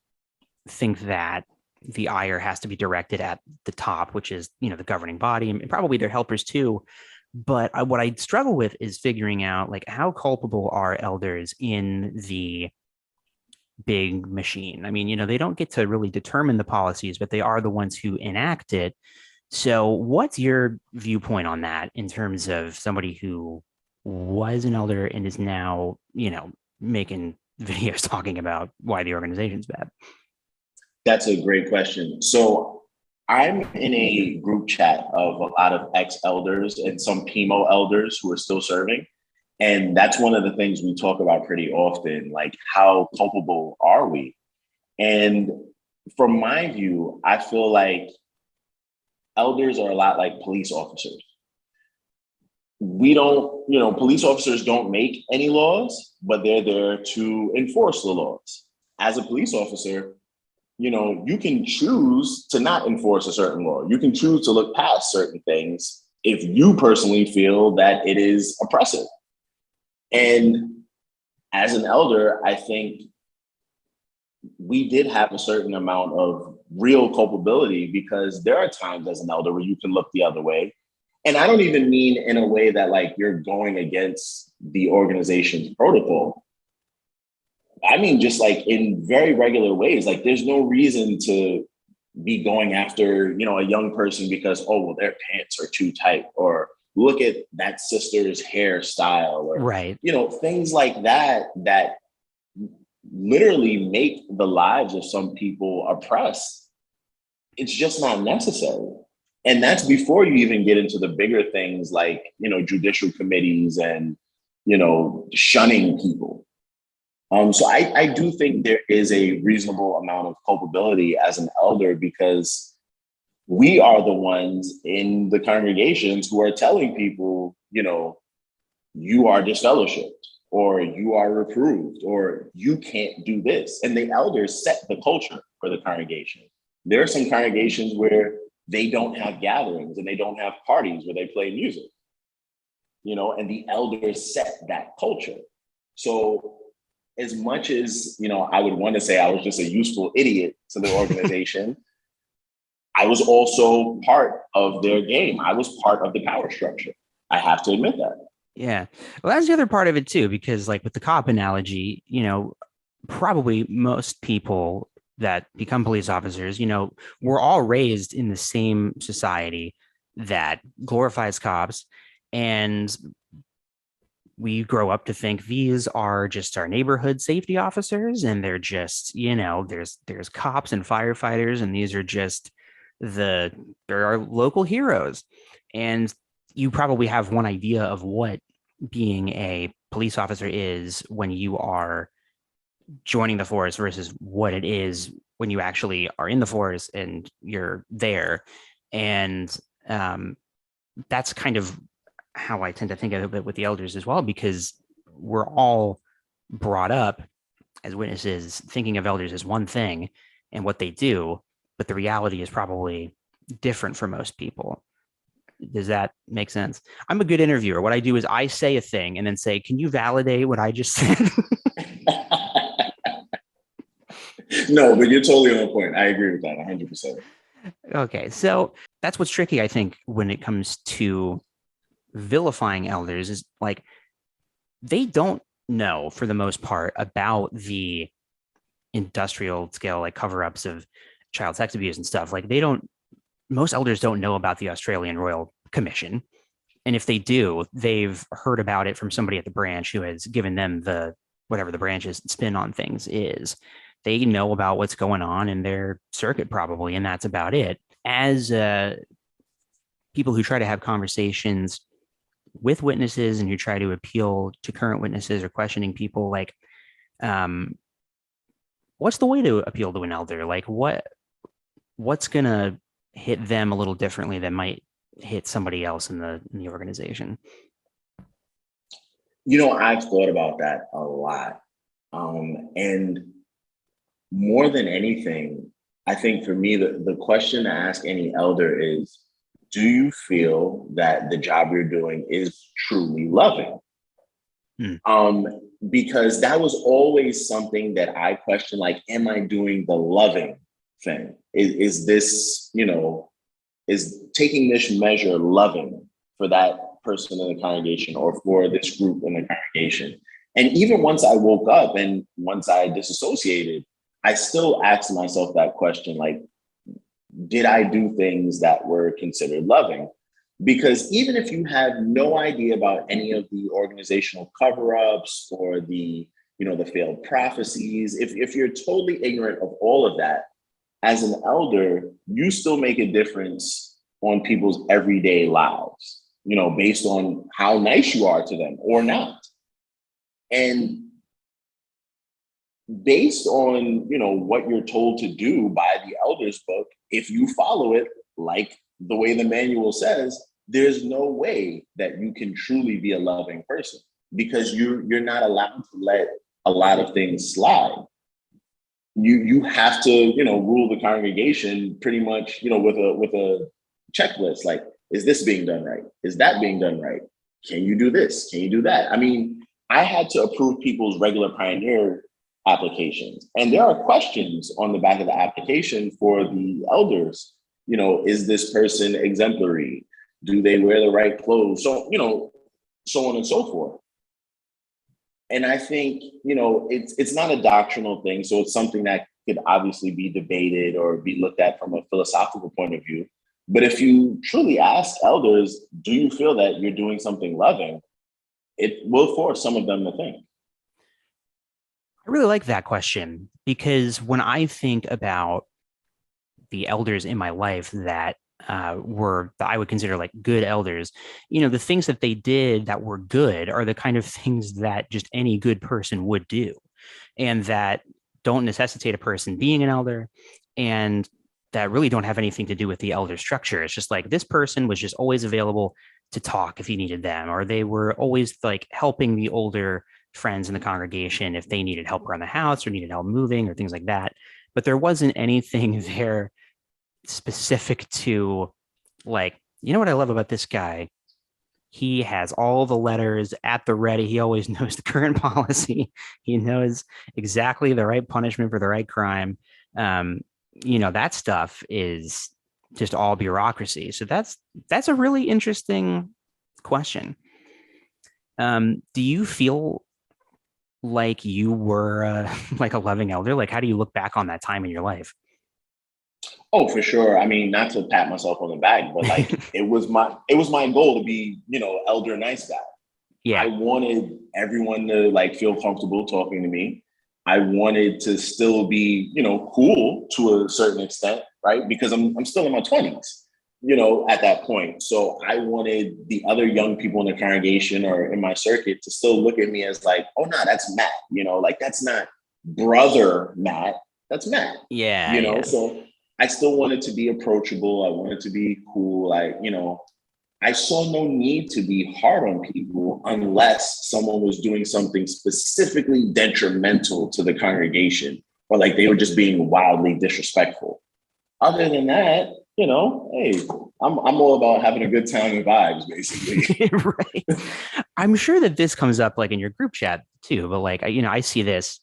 think that the ire has to be directed at the top, which is, the governing body and probably their helpers too. But what I struggle with is figuring out like how culpable are elders in the big machine. I mean, they don't get to really determine the policies, but they are the ones who enact it. So what's your viewpoint on that in terms of somebody who was an elder and is now, making videos talking about why the organization's bad? That's a great question. So I'm in a group chat of a lot of ex-elders and some PIMO elders who are still serving. And that's one of the things we talk about pretty often, like how culpable are we? And from my view, I feel like elders are a lot like police officers. We don't, police officers don't make any laws, but they're there to enforce the laws. As a police officer, you can choose to not enforce a certain law. You can choose to look past certain things if you personally feel that it is oppressive. And as an elder, I think we did have a certain amount of real culpability because there are times as an elder where you can look the other way. And I don't even mean in a way that like you're going against the organization's protocol. I mean, just like in very regular ways, like there's no reason to be going after, a young person because, oh, well, their pants are too tight, or look at that sister's hairstyle, or, right. Things like that, that literally make the lives of some people oppressed. It's just not necessary. And that's before you even get into the bigger things like, judicial committees and, shunning people. So I do think there is a reasonable amount of culpability as an elder because we are the ones in the congregations who are telling people, you are disfellowshipped, or you are reproved, or you can't do this. And the elders set the culture for the congregation. There are some congregations where they don't have gatherings and they don't have parties where they play music, and the elders set that culture. So as much as, I would want to say I was just a useful idiot to the organization, I was also part of their game. I was part of the power structure. I have to admit that. Yeah. Well, that's the other part of it too, because like with the cop analogy, probably most people that become police officers, we're all raised in the same society that glorifies cops, and we grow up to think these are just our neighborhood safety officers, and they're just, there's cops and firefighters, and these are just they're our local heroes. And you probably have one idea of what being a police officer is when you are joining the force versus what it is when you actually are in the force and you're there. And that's kind of how I tend to think of it with the elders as well, because we're all brought up as witnesses thinking of elders as one thing and what they do, but the reality is probably different for most people. Does that make sense? I'm a good interviewer. What I do is I say a thing and then say, can you validate what I just said? No, but you're totally on point. I agree with that 100%. Okay. So that's what's tricky, I think, when it comes to vilifying elders, is like they don't know for the most part about the industrial scale like cover-ups of child sex abuse and stuff. Like most elders don't know about the Australian Royal Commission, and if they do, they've heard about it from somebody at the branch who has given them the whatever the branch's spin on things is. They know about what's going on in their circuit probably, and that's about it. As people who try to have conversations with witnesses and who try to appeal to current witnesses or questioning people, like, what's the way to appeal to an elder? Like, what's gonna hit them a little differently than might hit somebody else in the organization? I've thought about that a lot. And more than anything, I think for me, the question to ask any elder is, do you feel that the job you're doing is truly loving? Because that was always something that I questioned, like, am I doing the loving thing? Is this, is taking this measure loving for that person in the congregation or for this group in the congregation? And even once I woke up and once I disassociated, I still asked myself that question, like, did I do things that were considered loving? Because even if you have no idea about any of the organizational cover-ups or the failed prophecies, if you're totally ignorant of all of that, as an elder, you still make a difference on people's everyday lives, based on how nice you are to them or not. And based on, what you're told to do by the elders book, if you follow it like the way the manual says, there's no way that you can truly be a loving person, because you're not allowed to let a lot of things slide. You have to, rule the congregation pretty much, with a checklist. Like, is this being done right? Is that being done right? Can you do this? Can you do that? I mean, I had to approve people's regular Pioneer applications, and there are questions on the back of the application for the elders. Is this person exemplary? Do they wear the right clothes? So, so on and so forth. And I think, it's not a doctrinal thing. So it's something that could obviously be debated or be looked at from a philosophical point of view. But if you truly ask elders, do you feel that you're doing something loving? It will force some of them to think. I really like that question, because when I think about the elders in my life that I would consider like good elders, the things that they did that were good are the kind of things that just any good person would do, and that don't necessitate a person being an elder, and that really don't have anything to do with the elder structure. It's just like this person was just always available to talk if you needed them, or they were always like helping the older friends in the congregation if they needed help around the house or needed help moving or things like that. But there wasn't anything there specific to, like, what I love about this guy? He has all the letters at the ready. He always knows the current policy. He knows exactly the right punishment for the right crime. That stuff is just all bureaucracy. So that's a really interesting question. Do you feel like you were like a loving elder? Like, how do you look back on that time in your life? Oh, for sure. I mean, not to pat myself on the back, but like it was my goal to be, elder nice guy. Yeah. I wanted everyone to like feel comfortable talking to me. I wanted to still be, cool to a certain extent, right? Because I'm still in my 20s, at that point. So I wanted the other young people in the congregation or in my circuit to still look at me as like, oh no, that's Matt, like that's not brother Matt, that's Matt. Yeah. So I still wanted to be approachable. I wanted to be cool. I saw no need to be hard on people unless someone was doing something specifically detrimental to the congregation, or like they were just being wildly disrespectful. Other than that, hey, I'm all about having a good time and vibes, basically. Right. I'm sure that this comes up like in your group chat too, but like, I see this,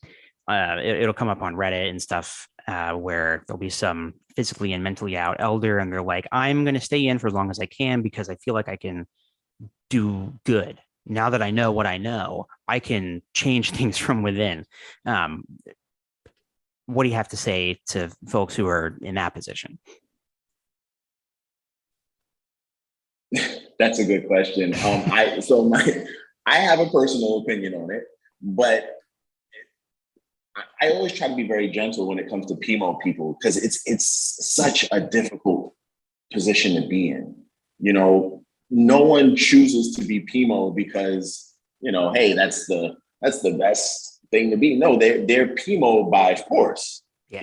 it'll come up on Reddit and stuff, where there'll be some physically and mentally out elder, and they're like, I'm going to stay in for as long as I can because I feel like I can do good. Now that I know what I know, I can change things from within. What do you have to say to folks who are in that position? That's a good question. I have a personal opinion on it, but I always try to be very gentle when it comes to PIMO people, because it's such a difficult position to be in. No one chooses to be PIMO because, hey, that's the best thing to be. No, they're PIMO by force, Yeah.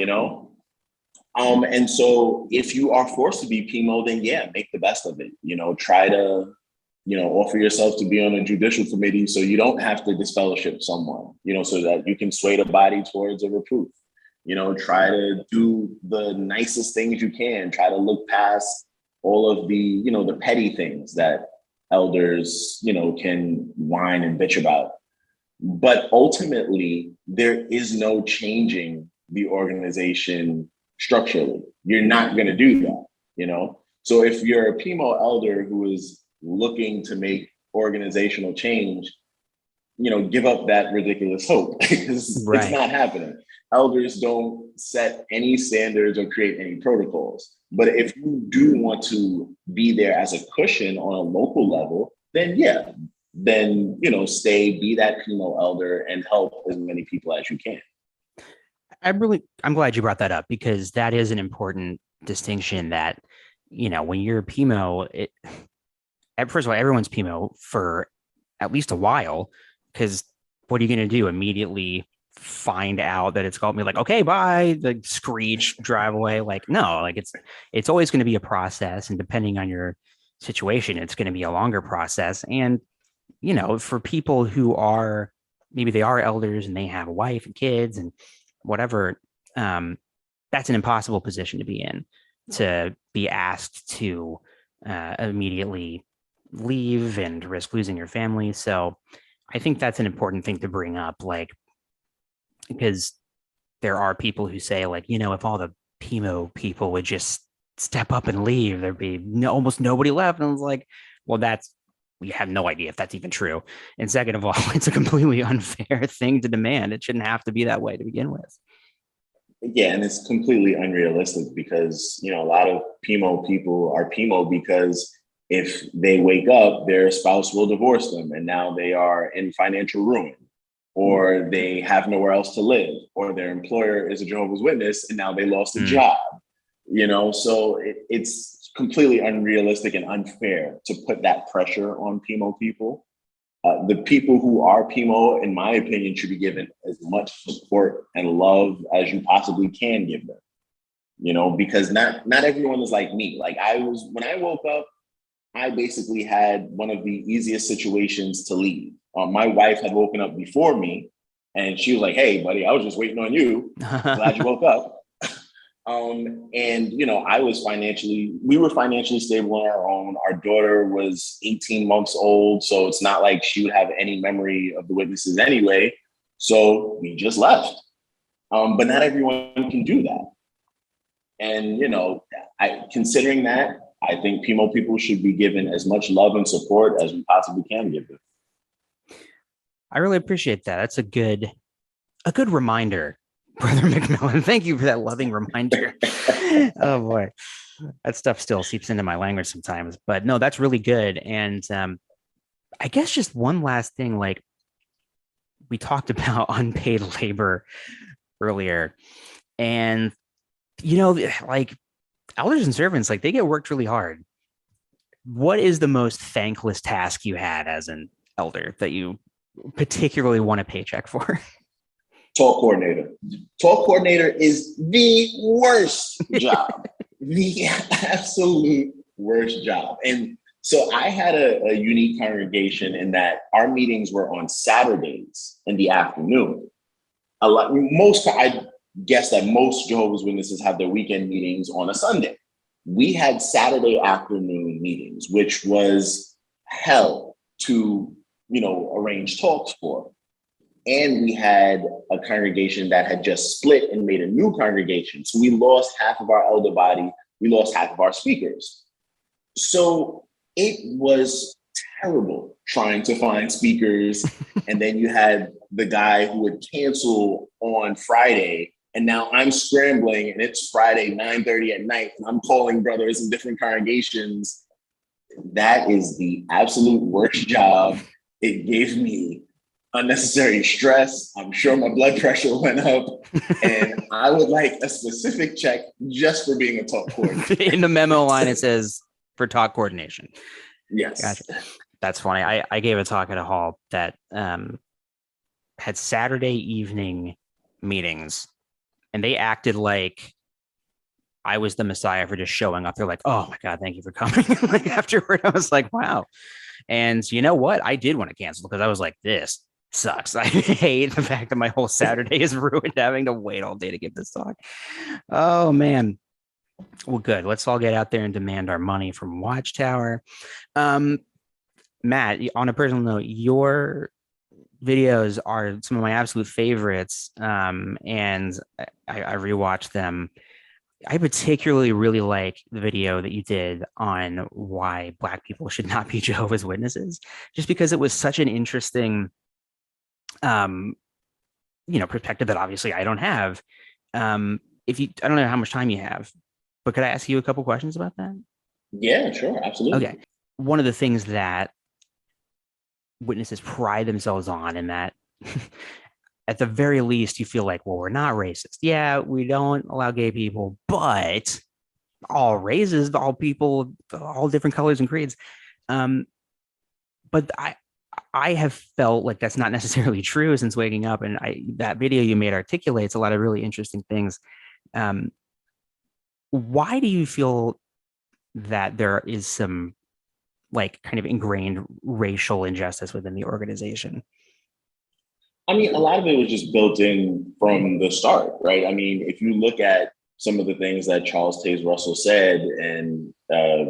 And so if you are forced to be PIMO, then yeah, make the best of it. Try to, offer yourself to be on a judicial committee so you don't have to disfellowship someone, so that you can sway the body towards a reproof. Try to do the nicest things you can. Try to look past all of the, the petty things that elders, can whine and bitch about. But ultimately, there is no changing the organization structurally. You're not going to do that, So if you're a PIMO elder who is looking to make organizational change, give up that ridiculous hope because Right. It's not happening. Elders don't set any standards or create any protocols. But if you do want to be there as a cushion on a local level, then yeah, stay, be that PIMO elder and help as many people as you can. I'm glad you brought that up because that is an important distinction that, when you're a PIMO, first of all, everyone's PIMO for at least a while, because what are you going to do? Immediately find out that it's called me like, okay, bye, the screech, drive away. Like, no, like it's always going to be a process. And depending on your situation, it's going to be a longer process. And, for people who are, maybe they are elders and they have a wife and kids and whatever, that's an impossible position to be in, to be asked to immediately leave and risk losing your family. So I think that's an important thing to bring up, like, because there are people who say, like, if all the PIMO people would just step up and leave, there'd be almost nobody left. And I was like, well, we have no idea if that's even true. And second of all, it's a completely unfair thing to demand. It shouldn't have to be that way to begin with. Yeah, and it's completely unrealistic because, a lot of PIMO people are PIMO because if they wake up, their spouse will divorce them and now they are in financial ruin, or they have nowhere else to live, or their employer is a Jehovah's Witness and now they lost a job, so it's completely unrealistic and unfair to put that pressure on PIMO people. The people who are PIMO, in my opinion, should be given as much support and love as you possibly can give them, because not everyone is like me. Like when I woke up, I basically had one of the easiest situations to leave. My wife had woken up before me and she was like, hey, buddy, I was just waiting on you. Glad you woke up. And, we were financially stable on our own. Our daughter was 18 months old. So it's not like she would have any memory of the witnesses anyway. So we just left. But not everyone can do that. And, considering that, I think PIMO people should be given as much love and support as we possibly can give them. I really appreciate that. That's a good reminder, Brother McMillan. Thank you for that loving reminder. Oh boy, that stuff still seeps into my language sometimes, but no, that's really good. And I guess just one last thing, like we talked about unpaid labor earlier, and like elders and servants, like they get worked really hard. What is the most thankless task you had as an elder that you particularly want a paycheck for? Talk coordinator. Talk coordinator is the worst job, the absolute worst job. And so I had a unique congregation in that our meetings were on Saturdays in the afternoon. I guess that most Jehovah's Witnesses have their weekend meetings on a Sunday. We had Saturday afternoon meetings, which was hell to, arrange talks for. And we had a congregation that had just split and made a new congregation. So we lost half of our elder body. We lost half of our speakers. So it was terrible trying to find speakers. And then you had the guy who would cancel on Friday. And now I'm scrambling and it's Friday, 9:30 at night. And I'm calling brothers in different congregations. That is the absolute worst job. It gave me unnecessary stress. I'm sure my blood pressure went up. And I would like a specific check just for being a talk coordinator. In the memo line, it says for talk coordination. Yes. Gotcha. That's funny. I gave a talk at a hall that had Saturday evening meetings, and they acted like I was the Messiah for just showing up. They're like, oh my God, thank you for coming. Like afterward, I was like, wow. And you know what? I did want to cancel because I was like, this sucks. I hate the fact that my whole Saturday is ruined having to wait all day to give this talk. Oh man. Well, good. Let's all get out there and demand our money from Watchtower. Um, Matt, on a personal note, your videos are some of my absolute favorites. And I rewatched them. I particularly really like the video that you did on why Black people should not be Jehovah's Witnesses, just because it was such an interesting, um, perspective that obviously I don't have. I don't know how much time you have, but could I ask you a couple questions about that? Yeah, sure, absolutely. Okay. One of the things that witnesses pride themselves on, and that at the very least, you feel like, well, we're not racist. Yeah, we don't allow gay people, but all races, all people, all different colors and creeds. But I have felt like that's not necessarily true since waking up. And that video you made articulates a lot of really interesting things. Why do you feel that there is some like kind of ingrained racial injustice within the organization? I mean, a lot of it was just built in from the start, right? I mean, if you look at some of the things that Charles Taze Russell said and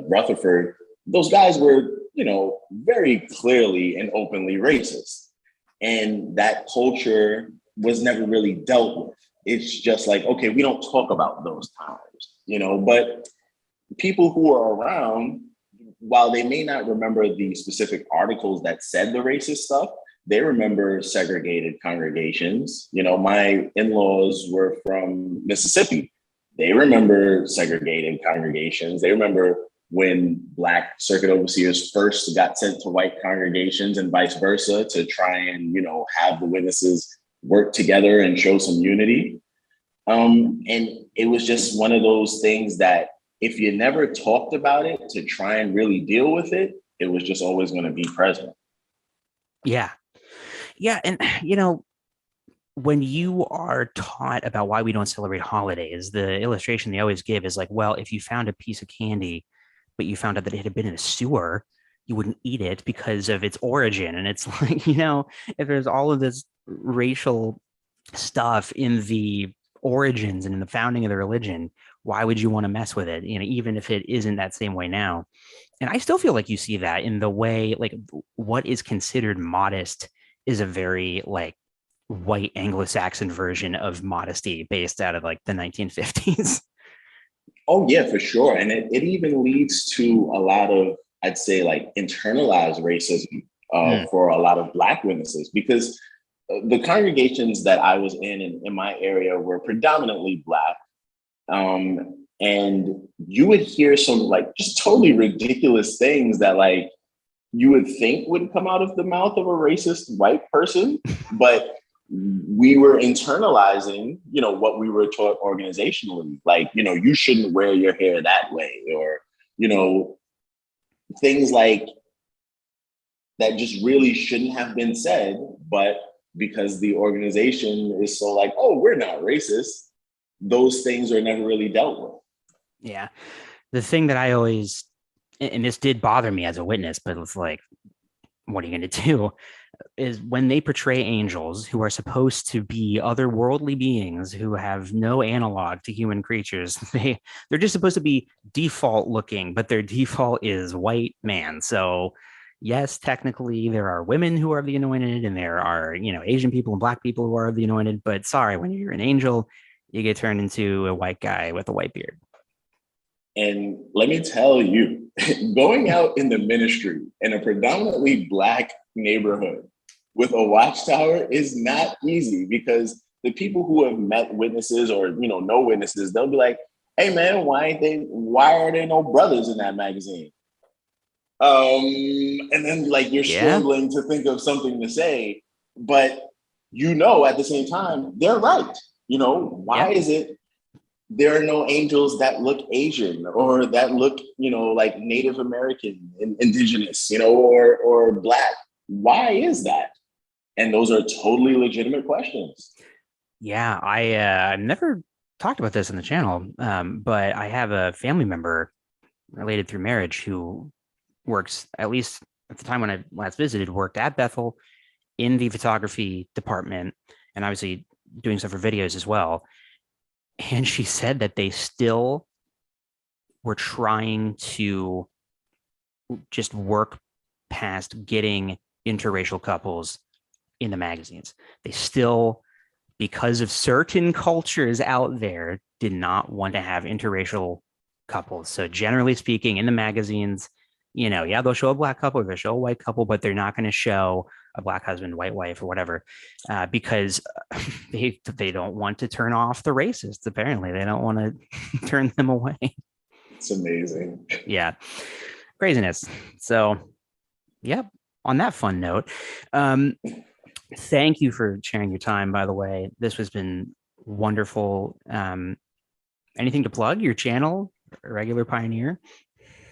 Rutherford, those guys were, very clearly and openly racist. And that culture was never really dealt with. It's just like, okay, we don't talk about those times, but people who are around, while they may not remember the specific articles that said the racist stuff, they remember segregated congregations. My in-laws were from Mississippi. They remember segregated congregations. They remember when Black circuit overseers first got sent to white congregations and vice versa to try and, have the witnesses work together and show some unity. And it was just one of those things that if you never talked about it to try and really deal with it, it was just always going to be present. Yeah. Yeah. And, when you are taught about why we don't celebrate holidays, the illustration they always give is like, well, if you found a piece of candy, but you found out that it had been in a sewer, you wouldn't eat it because of its origin. And it's like, if there's all of this racial stuff in the origins and in the founding of the religion, why would you want to mess with it? Even if it isn't that same way now. And I still feel like you see that in the way, like what is considered modest is a very like white Anglo-Saxon version of modesty based out of like the 1950s. Oh yeah, for sure. And it even leads to a lot of, I'd say, like internalized racism for a lot of Black witnesses, because the congregations that I was in my area were predominantly Black. And you would hear some like just totally ridiculous things that like you would think would come out of the mouth of a racist white person, but we were internalizing, what we were taught organizationally, like, you shouldn't wear your hair that way, or, things like that just really shouldn't have been said. But because the organization is so like, oh, we're not racist, those things are never really dealt with. Yeah. The thing that I always, and this did bother me as a witness, but it's like, what are you going to do? Is when they portray angels who are supposed to be otherworldly beings who have no analog to human creatures. They're just supposed to be default looking, but their default is white man. So yes, technically there are women who are the anointed and there are, Asian people and Black people who are the anointed, but sorry, when you're an angel, you get turned into a white guy with a white beard. And let me tell you, going out in the ministry in a predominantly Black neighborhood with a Watchtower is not easy, because the people who have met witnesses or, no witnesses, they'll be like, hey man, why are there no brothers in that magazine? And then like you're struggling to think of something to say, but at the same time, they're right. Why is it there are no angels that look Asian or that look, like Native American, indigenous, or Black? Why is that? And those are totally legitimate questions. Yeah, I never talked about this on the channel, but I have a family member related through marriage who works, at least at the time when I last visited, worked at Bethel in the photography department and obviously doing stuff for videos as well. And she said that they still were trying to just work past getting interracial couples in the magazines. They still, because of certain cultures out there, did not want to have interracial couples. So generally speaking, in the magazines, yeah, they'll show a black couple, they'll show a white couple, but they're not going to show a black husband, white wife, or whatever, because they don't want to turn off the racists. Apparently, they don't want to turn them away. It's amazing. Yeah, craziness. So, yep. On that fun note, thank you for sharing your time. By the way, this has been wonderful. Anything to plug? Your channel, Irregular Pioneer?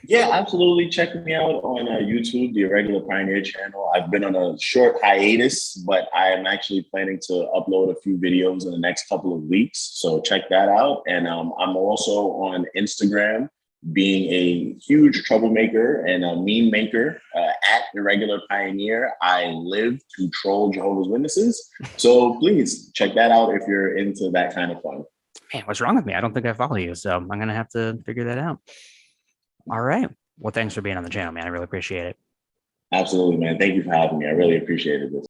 Yeah, absolutely. Check me out on YouTube, the Irregular Pioneer channel. I've been on a short hiatus, but I am actually planning to upload a few videos in the next couple of weeks. So check that out. And I'm also on Instagram, being a huge troublemaker and a meme maker at Irregular Pioneer. I live to troll Jehovah's Witnesses. So please check that out if you're into that kind of fun. Man, what's wrong with me? I don't think I follow you. So I'm going to have to figure that out. All right. Well, thanks for being on the channel, man. I really appreciate it. Absolutely, man. Thank you for having me. I really appreciated this.